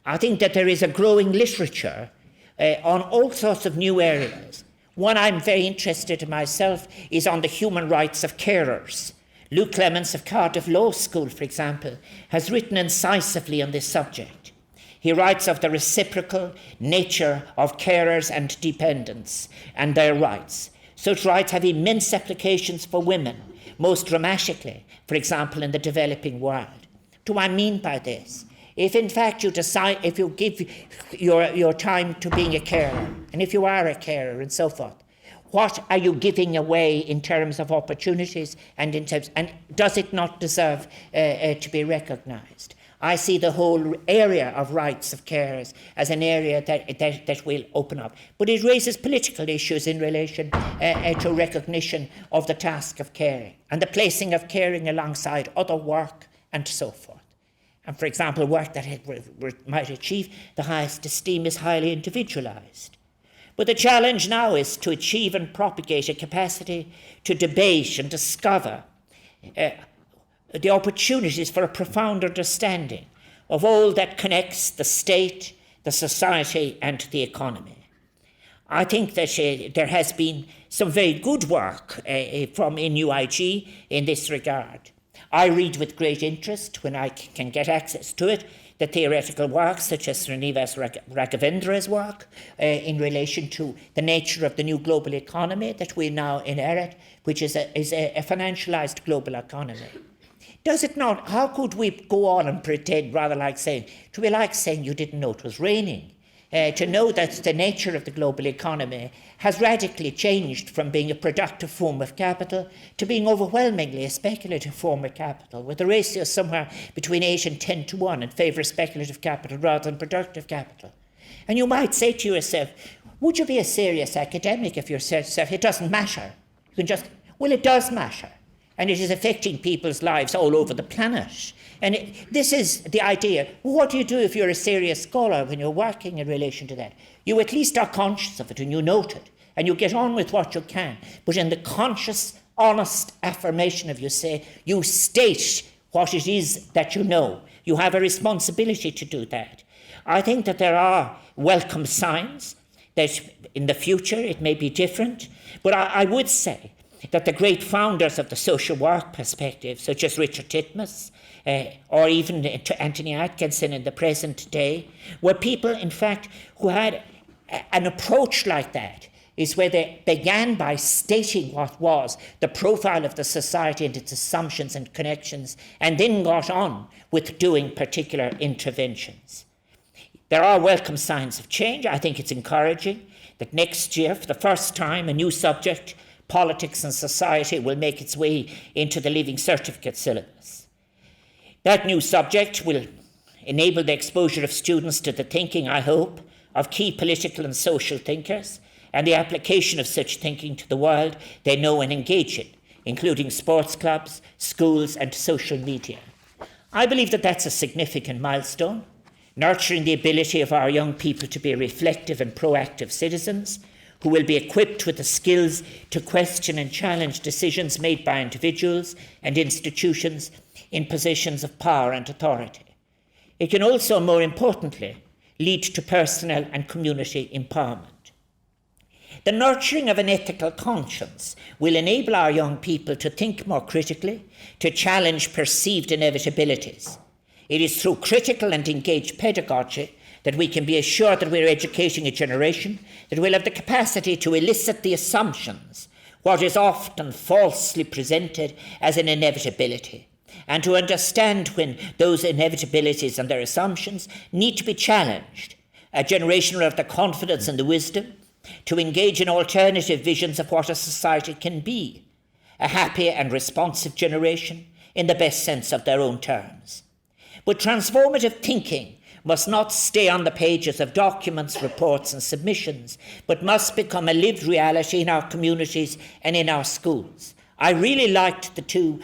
I think that there is a growing literature on all sorts of new areas. One I'm very interested in myself is on the human rights of carers. Luke Clements of Cardiff Law School, for example, has written incisively on this subject. He writes of the reciprocal nature of carers and dependents and their rights. Such rights have immense applications for women, most dramatically, for example, in the developing world. What do I mean by this? If in fact you decide, if you give your time to being a carer, and if you are a carer and so forth, what are you giving away in terms of opportunities and does it not deserve to be recognised? I see the whole area of rights of carers as an area that will open up. But it raises political issues in relation to recognition of the task of caring and the placing of caring alongside other work and so forth. And for example, work that might achieve the highest esteem is highly individualised. But the challenge now is to achieve and propagate a capacity to debate and discover the opportunities for a profound understanding of all that connects the state, the society, and the economy. I think that there has been some very good work from INUIG in this regard. I read with great interest, when I can get access to it, the theoretical works such as Srinivas Raghavendra's work in relation to the nature of the new global economy that we now inherit, which is a financialized global economy. Does it not? How could we go on and pretend, rather like saying, to be like saying you didn't know it was raining? To know that the nature of the global economy has radically changed from being a productive form of capital to being overwhelmingly a speculative form of capital, with a ratio somewhere between 8 and 10 to 1 in favour of speculative capital rather than productive capital. And you might say to yourself, would you be a serious academic if you said, it doesn't matter? You can just, well, it does matter. And it is affecting people's lives all over the planet. And this is the idea. What do you do if you're a serious scholar when you're working in relation to that? You at least are conscious of it and you note it. And you get on with what you can. But in the conscious, honest affirmation of you state what it is that you know. You have a responsibility to do that. I think that there are welcome signs that in the future it may be different. But I would say that the great founders of the social work perspective, such as Richard Titmuss, or even Anthony Atkinson in the present day, were people, in fact, who had an approach like that, is where they began by stating what was the profile of the society and its assumptions and connections, and then got on with doing particular interventions. There are welcome signs of change. I think it's encouraging that next year, for the first time, a new subject, politics and society, will make its way into the Leaving Certificate syllabus. That new subject will enable the exposure of students to the thinking, I hope, of key political and social thinkers, and the application of such thinking to the world they know and engage in, including sports clubs, schools, and social media. I believe that that's a significant milestone, nurturing the ability of our young people to be reflective and proactive citizens, who will be equipped with the skills to question and challenge decisions made by individuals and institutions in positions of power and authority. It can also, more importantly, lead to personal and community empowerment. The nurturing of an ethical conscience will enable our young people to think more critically, to challenge perceived inevitabilities. It is through critical and engaged pedagogy that we can be assured that we're educating a generation that will have the capacity to elicit the assumptions, what is often falsely presented as an inevitability, and to understand when those inevitabilities and their assumptions need to be challenged. A generation will have the confidence and the wisdom to engage in alternative visions of what a society can be, a happy and responsive generation in the best sense of their own terms. But transformative thinking must not stay on the pages of documents, reports and submissions, but must become a lived reality in our communities and in our schools. I really liked the two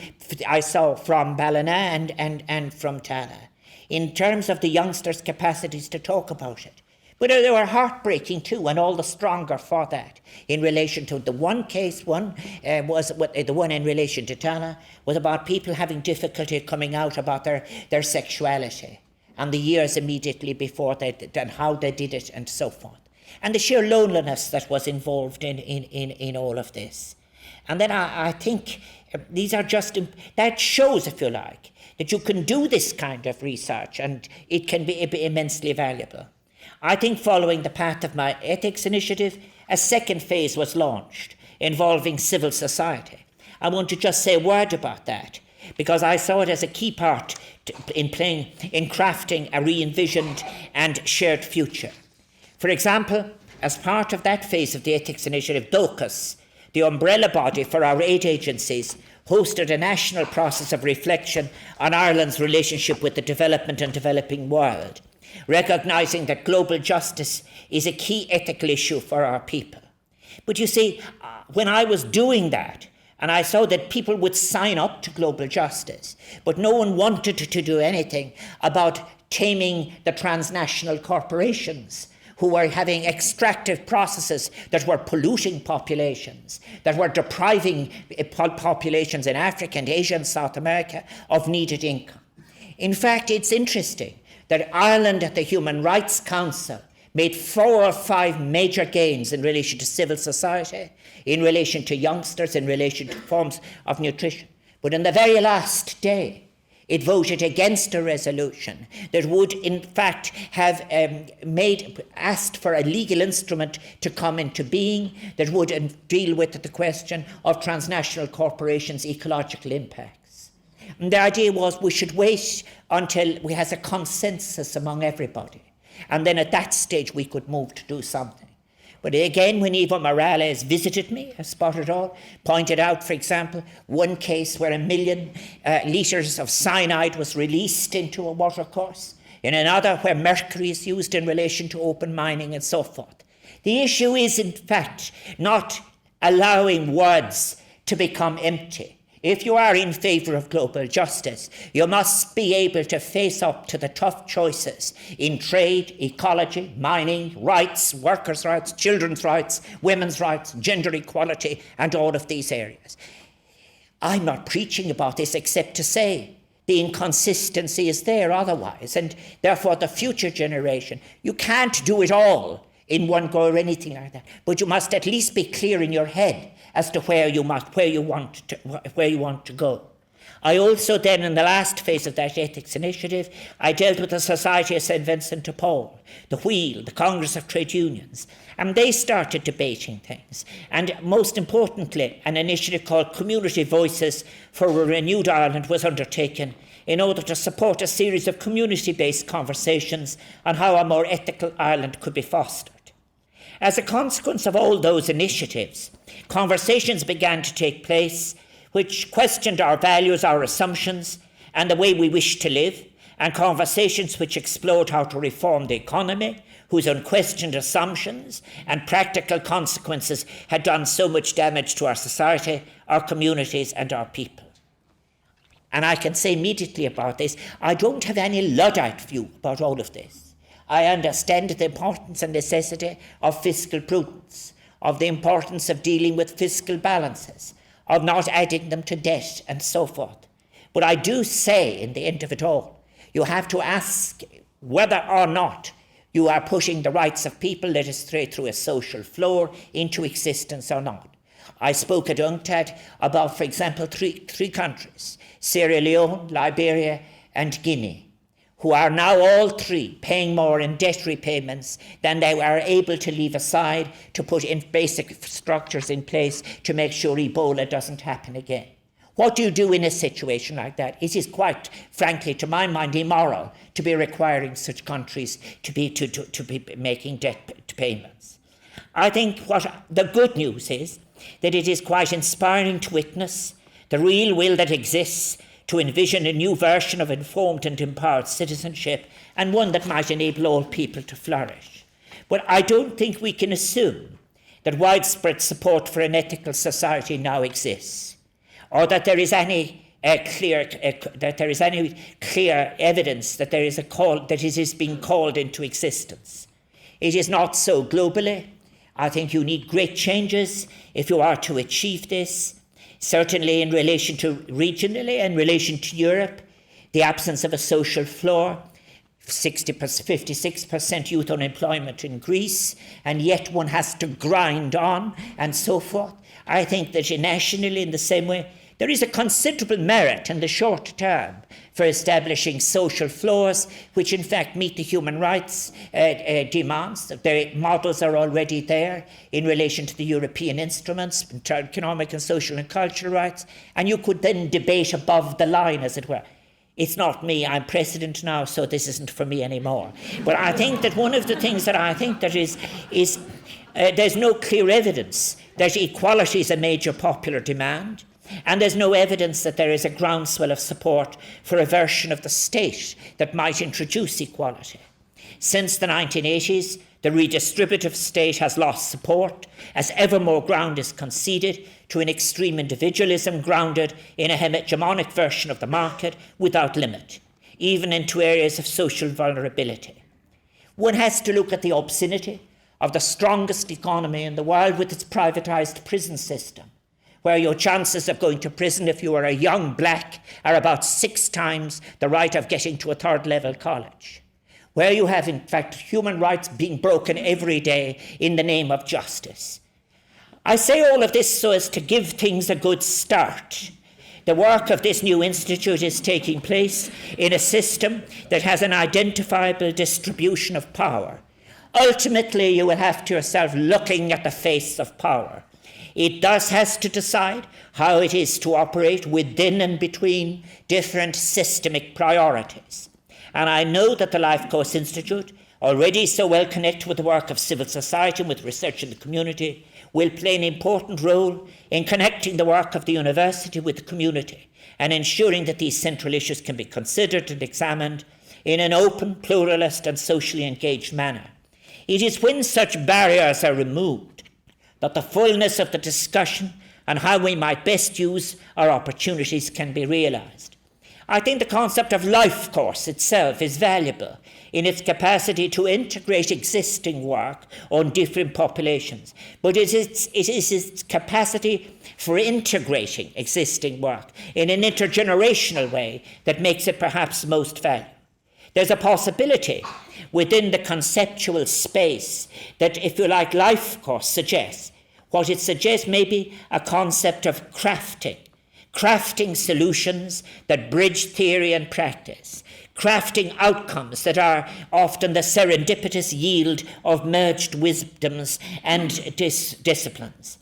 I saw from Ballina and from Tala in terms of the youngsters' capacities to talk about it. But they were heartbreaking too, and all the stronger for that. In relation to the one case, the one in relation to Tala, was about people having difficulty coming out about their sexuality, and the years immediately before they did, and how they did it, and so forth. And the sheer loneliness that was involved in all of this. And then I think these are just, that shows, if you like, that you can do this kind of research, and it can be immensely valuable. I think following the path of my ethics initiative, a second phase was launched involving civil society. I want to just say a word about that, because I saw it as a key part in crafting a re-envisioned and shared future. For example, as part of that phase of the ethics initiative, DOCUS, the umbrella body for our aid agencies, hosted a national process of reflection on Ireland's relationship with the development and developing world, recognising that global justice is a key ethical issue for our people. But you see, when I was doing that, and I saw that people would sign up to global justice, but no one wanted to do anything about taming the transnational corporations who were having extractive processes that were polluting populations, that were depriving populations in Africa and Asia and South America of needed income. In fact, it's interesting that Ireland at the Human Rights Council made 4 or 5 major gains in relation to civil society, in relation to youngsters, in relation to forms of nutrition. But on the very last day, it voted against a resolution that would, in fact, have asked for a legal instrument to come into being that would deal with the question of transnational corporations' ecological impacts. And the idea was we should wait until we have a consensus among everybody. And then at that stage we could move to do something. But again, when Evo Morales visited me, I spotted all, pointed out, for example, one case where 1 million litres of cyanide was released into a watercourse, in another where mercury is used in relation to open mining and so forth. The issue is, in fact, not allowing words to become empty. If you are in favour of global justice, you must be able to face up to the tough choices in trade, ecology, mining, rights, workers' rights, children's rights, women's rights, gender equality, and all of these areas. I'm not preaching about this except to say the inconsistency is there otherwise, and therefore the future generation, you can't do it all in one go or anything like that, but you must at least be clear in your head as to where you want to go. I also then, in the last phase of that ethics initiative, I dealt with the Society of St. Vincent de Paul, the Wheel, the Congress of Trade Unions, and they started debating things. And most importantly, an initiative called Community Voices for a Renewed Ireland was undertaken in order to support a series of community-based conversations on how a more ethical Ireland could be fostered. As a consequence of all those initiatives, conversations began to take place which questioned our values, our assumptions, and the way we wish to live, and conversations which explored how to reform the economy, whose unquestioned assumptions and practical consequences had done so much damage to our society, our communities, and our people. And I can say immediately about this, I don't have any Luddite view about all of this. I understand the importance and necessity of fiscal prudence, of the importance of dealing with fiscal balances, of not adding them to debt and so forth. But I do say, in the end of it all, you have to ask whether or not you are pushing the rights of people, let us say through a social floor, into existence or not. I spoke at UNCTAD about, for example, three countries, Sierra Leone, Liberia, and Guinea, who are now all three paying more in debt repayments than they are able to leave aside to put in basic structures in place to make sure Ebola doesn't happen again. What do you do in a situation like that? It is quite, frankly, to my mind, immoral to be requiring such countries to be making debt payments. I think what the good news is that it is quite inspiring to witness the real will that exists to envision a new version of informed and empowered citizenship, and one that might enable all people to flourish. But I don't think we can assume that widespread support for an ethical society now exists, or that there is any clear evidence that there is a call, that it is being called into existence. It is not so globally. I think you need great changes if you are to achieve this. Certainly in relation to regionally, in relation to Europe, the absence of a social floor, 56% youth unemployment in Greece, and yet one has to grind on and so forth. I think that nationally, in the same way, there is a considerable merit in the short term for establishing social floors which in fact meet the human rights demands. The models are already there in relation to the European instruments, economic and social and cultural rights, and you could then debate above the line, as it were. It's not me, I'm president now, so this isn't for me anymore. But I think that one of the things that I think that is there's no clear evidence that equality is a major popular demand. And there's no evidence that there is a groundswell of support for a version of the state that might introduce equality. Since the 1980s, the redistributive state has lost support as ever more ground is conceded to an extreme individualism grounded in a hegemonic version of the market without limit, even into areas of social vulnerability. One has to look at the obscenity of the strongest economy in the world with its privatised prison system, where your chances of going to prison if you are a young black are about 6 times the right of getting to a third-level college. where you have, in fact, human rights being broken every day in the name of justice. I say all of this so as to give things a good start. The work of this new institute is taking place in a system that has an identifiable distribution of power. Ultimately, you will have to yourself looking at the face of power. It thus has to decide how it is to operate within and between different systemic priorities. And I know that the Life Course Institute, already so well connected with the work of civil society and with research in the community, will play an important role in connecting the work of the university with the community and ensuring that these central issues can be considered and examined in an open, pluralist and socially engaged manner. It is when such barriers are removed that the fullness of the discussion and how we might best use our opportunities can be realised. I think the concept of life course itself is valuable in its capacity to integrate existing work on different populations, but it is its capacity for integrating existing work in an intergenerational way that makes it perhaps most valuable. There's a possibility within the conceptual space that, if you like, life course suggests. What it suggests may be a concept of crafting solutions that bridge theory and practice, crafting outcomes that are often the serendipitous yield of merged wisdoms and disciplines.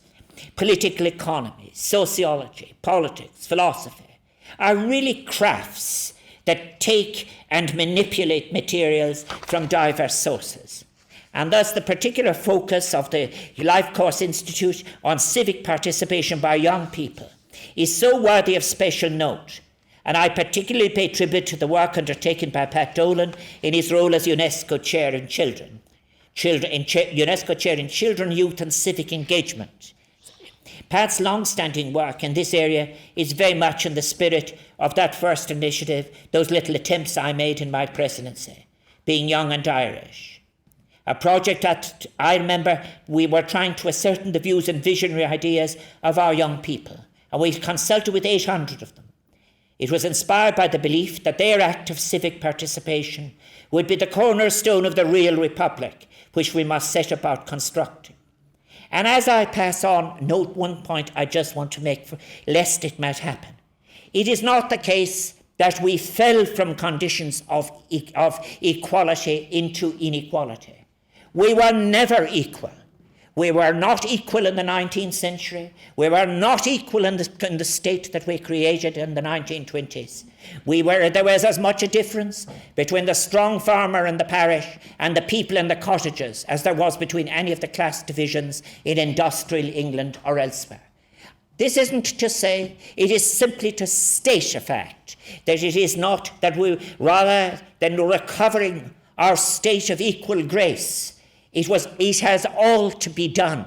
Political economy, sociology, politics, philosophy are really crafts that take and manipulate materials from diverse sources. And thus the particular focus of the Life Course Institute on civic participation by young people is so worthy of special note. And I particularly pay tribute to the work undertaken by Pat Dolan in his role as UNESCO Chair in Children, UNESCO Chair in Children, Youth and Civic Engagement. Pat's long-standing work in this area is very much in the spirit of that first initiative, those little attempts I made in my presidency, Being Young and Irish. A project that I remember we were trying to ascertain the views and visionary ideas of our young people, and we consulted with 800 of them. It was inspired by the belief that their active civic participation would be the cornerstone of the real republic, which we must set about constructing. And as I pass on, note one point I just want to make, lest it might happen. It is not the case that we fell from conditions of equality into inequality. We were never equal. We were not equal in the 19th century. We were not equal in the state that we created in the 1920s. There was as much a difference between the strong farmer in the parish and the people in the cottages as there was between any of the class divisions in industrial England or elsewhere. This isn't to say, it is simply to state a fact that it is not that we, rather than recovering our state of equal grace, it has all to be done.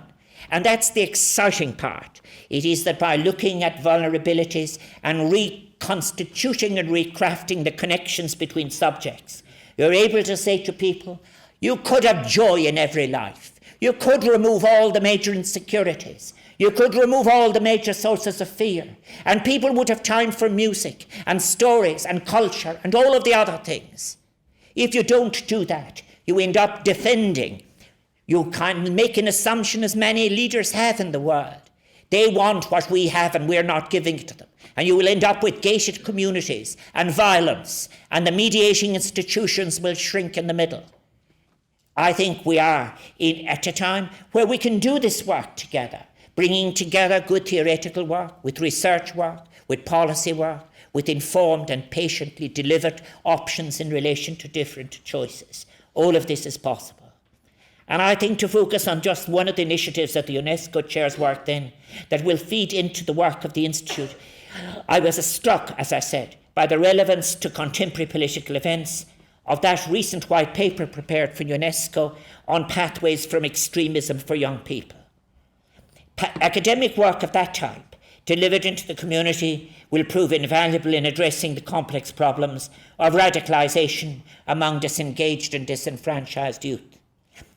And that's the exciting part. It is that by looking at vulnerabilities and reconstituting and recrafting the connections between subjects, you're able to say to people, you could have joy in every life. You could remove all the major insecurities. You could remove all the major sources of fear. And people would have time for music and stories and culture and all of the other things. If you don't do that, you end up defending. You can make an assumption, as many leaders have in the world. They want what we have and we're not giving it to them. And you will end up with gated communities and violence, and the mediating institutions will shrink in the middle. I think we are at a time where we can do this work together, bringing together good theoretical work with research work, with policy work, with informed and patiently delivered options in relation to different choices. All of this is possible. And I think to focus on just one of the initiatives that the UNESCO Chair's worked in that will feed into the work of the Institute, I was struck, as I said, by the relevance to contemporary political events of that recent white paper prepared for UNESCO on pathways from extremism for young people. Academic work of that type, delivered into the community, will prove invaluable in addressing the complex problems of radicalisation among disengaged and disenfranchised youth.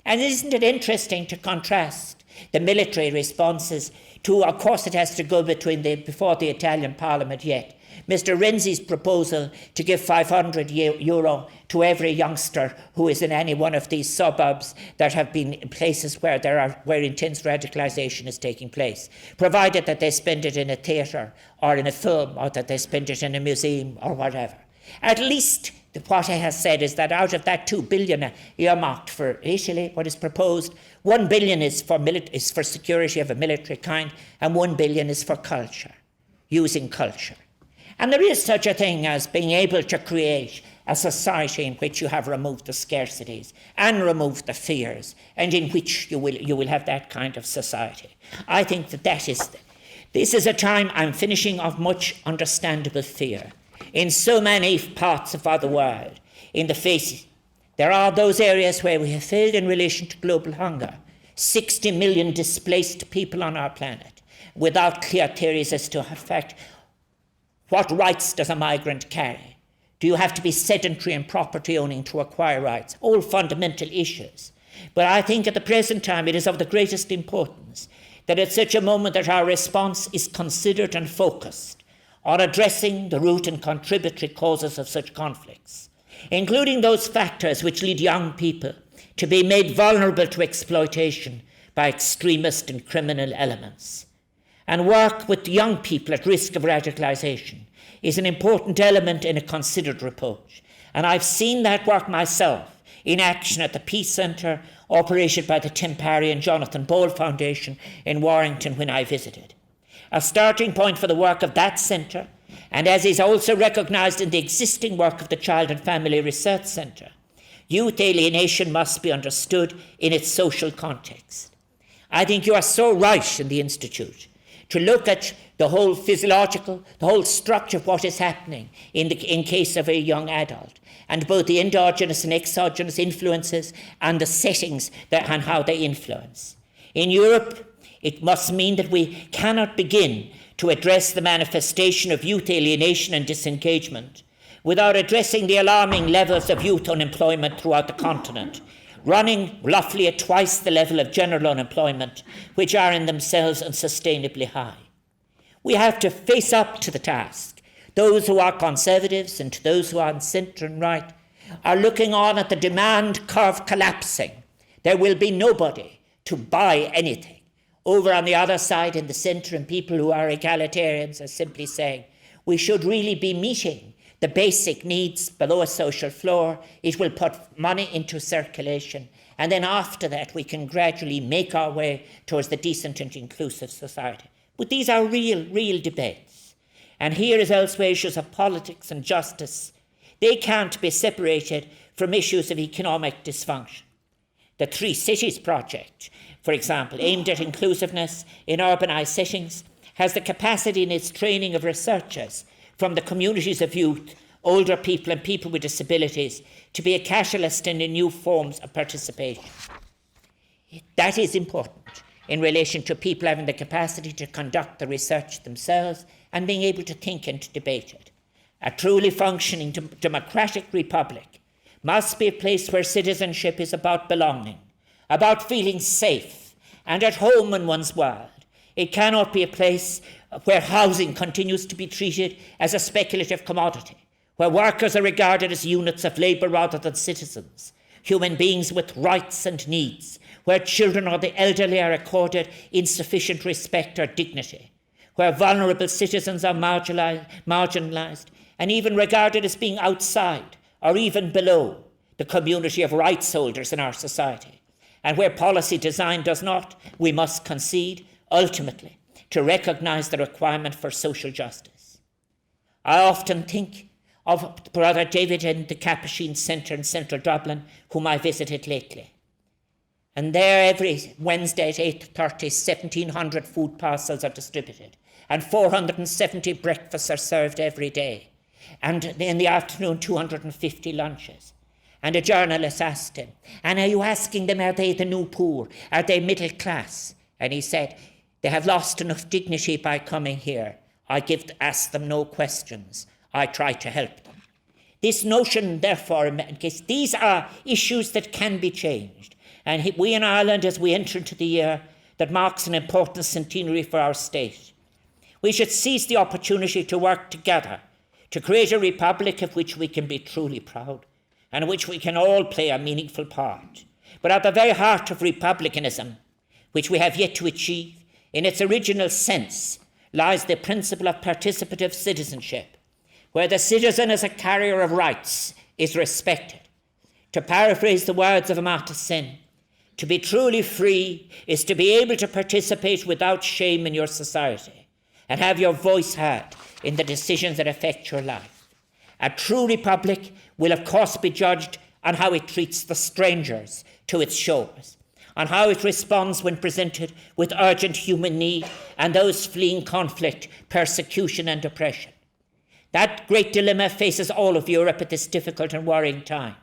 And isn't it interesting to contrast the military responses to, of course it has to go before the Italian Parliament yet, Mr. Renzi's proposal to give €500 to every youngster who is in any one of these suburbs that have been places where where intense radicalisation is taking place, provided that they spend it in a theatre or in a film, or that they spend it in a museum or whatever. At least what he has said is that out of that 2 billion earmarked for Italy, what is proposed, 1 billion is for security of a military kind, and 1 billion is for culture, using culture. And there is such a thing as being able to create a society in which you have removed the scarcities and removed the fears, and in which you will have that kind of society. I think this is a time, I'm finishing, of much understandable fear. In so many parts of the world, there are those areas where we have failed in relation to global hunger. 60 million displaced people on our planet, without clear theories as to, in fact, what rights does a migrant carry? Do you have to be sedentary and property owning to acquire rights? All fundamental issues. But I think at the present time it is of the greatest importance that at such a moment that our response is considered and focused on addressing the root and contributory causes of such conflicts, including those factors which lead young people to be made vulnerable to exploitation by extremist and criminal elements. And work with young people at risk of radicalisation is an important element in a considered approach. And I've seen that work myself in action at the Peace Centre, operated by the Tim Parry and Jonathan Ball Foundation in Warrington when I visited. A starting point for the work of that centre, and as is also recognised in the existing work of the Child and Family Research Centre, youth alienation must be understood in its social context. I think you are so right in the Institute to look at the whole physiological, the whole structure of what is happening in case of a young adult, and both the endogenous and exogenous influences and the settings and how they influence. In Europe, it must mean that we cannot begin to address the manifestation of youth alienation and disengagement without addressing the alarming levels of youth unemployment throughout the continent, running roughly at twice the level of general unemployment, which are in themselves unsustainably high. We have to face up to the task. Those who are conservatives and those who are on centre and right are looking on at the demand curve collapsing. There will be nobody to buy anything. Over on the other side in the centre, and people who are egalitarians are simply saying we should really be meeting the basic needs below a social floor. It will put money into circulation, and then after that we can gradually make our way towards the decent and inclusive society. But these are real debates. And here as elsewhere, issues of politics and justice, they can't be separated from issues of economic dysfunction. The Three Cities project, for example, aimed at inclusiveness in urbanised settings, has the capacity in its training of researchers from the communities of youth, older people and people with disabilities to be a catalyst in the new forms of participation. That is important in relation to people having the capacity to conduct the research themselves and being able to think and to debate it. A truly functioning democratic republic must be a place where citizenship is about belonging, about feeling safe and at home in one's world. It cannot be a place where housing continues to be treated as a speculative commodity, where workers are regarded as units of labour rather than citizens, human beings with rights and needs, where children or the elderly are accorded insufficient respect or dignity, where vulnerable citizens are marginalised and even regarded as being outside or even below the community of rights holders in our society, and where policy design does not, we must concede, ultimately, to recognise the requirement for social justice. I often think of Brother David in the Capuchin Centre in central Dublin, whom I visited lately. And there every Wednesday at 8:30, 1,700 food parcels are distributed, and 470 breakfasts are served every day. And in the afternoon, 250 lunches. And a journalist asked him, and are you asking them, are they the new poor? Are they middle class? And he said, they have lost enough dignity by coming here. I ask them no questions. I try to help them. This notion, therefore, these are issues that can be changed. And we in Ireland, as we enter into the year that marks an important centenary for our state, we should seize the opportunity to work together to create a republic of which we can be truly proud and in which we can all play a meaningful part. But at the very heart of republicanism, which we have yet to achieve, in its original sense, lies the principle of participative citizenship, where the citizen as a carrier of rights is respected. To paraphrase the words of Amartya Sen, to be truly free is to be able to participate without shame in your society and have your voice heard in the decisions that affect your life. A true republic will of course be judged on how it treats the strangers to its shores, on how it responds when presented with urgent human need and those fleeing conflict, persecution and oppression. That great dilemma faces all of Europe at this difficult and worrying time,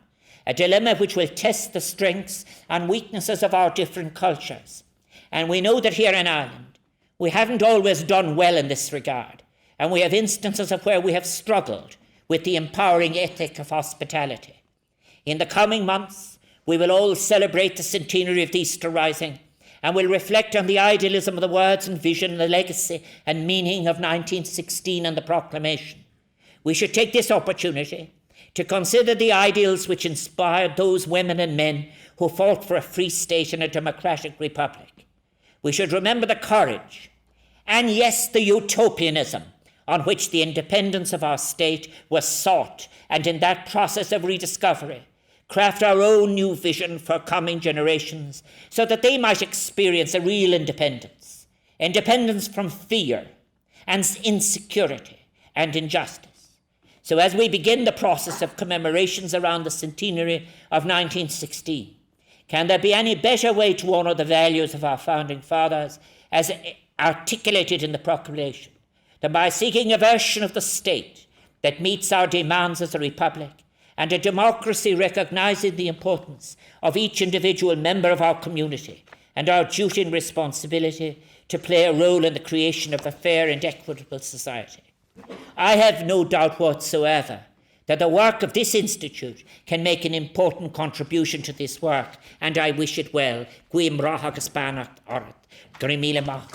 a dilemma which will test the strengths and weaknesses of our different cultures. And we know that here in Ireland, we haven't always done well in this regard, and we have instances of where we have struggled with the empowering ethic of hospitality. In the coming months, we will all celebrate the centenary of the Easter Rising, and will reflect on the idealism of the words and vision, the legacy and meaning of 1916 and the proclamation. We should take this opportunity to consider the ideals which inspired those women and men who fought for a free state and a democratic republic. We should remember the courage and, yes, the utopianism on which the independence of our state was sought, and in that process of rediscovery, craft our own new vision for coming generations so that they might experience a real independence, independence from fear and insecurity and injustice. So as we begin the process of commemorations around the centenary of 1916, can there be any better way to honour the values of our founding fathers as articulated in the proclamation than by seeking a version of the state that meets our demands as a republic and a democracy recognising the importance of each individual member of our community and our duty and responsibility to play a role in the creation of a fair and equitable society. I have no doubt whatsoever that the work of this institute can make an important contribution to this work, and I wish it well. Guim rahagas banach orat. Grimila mach.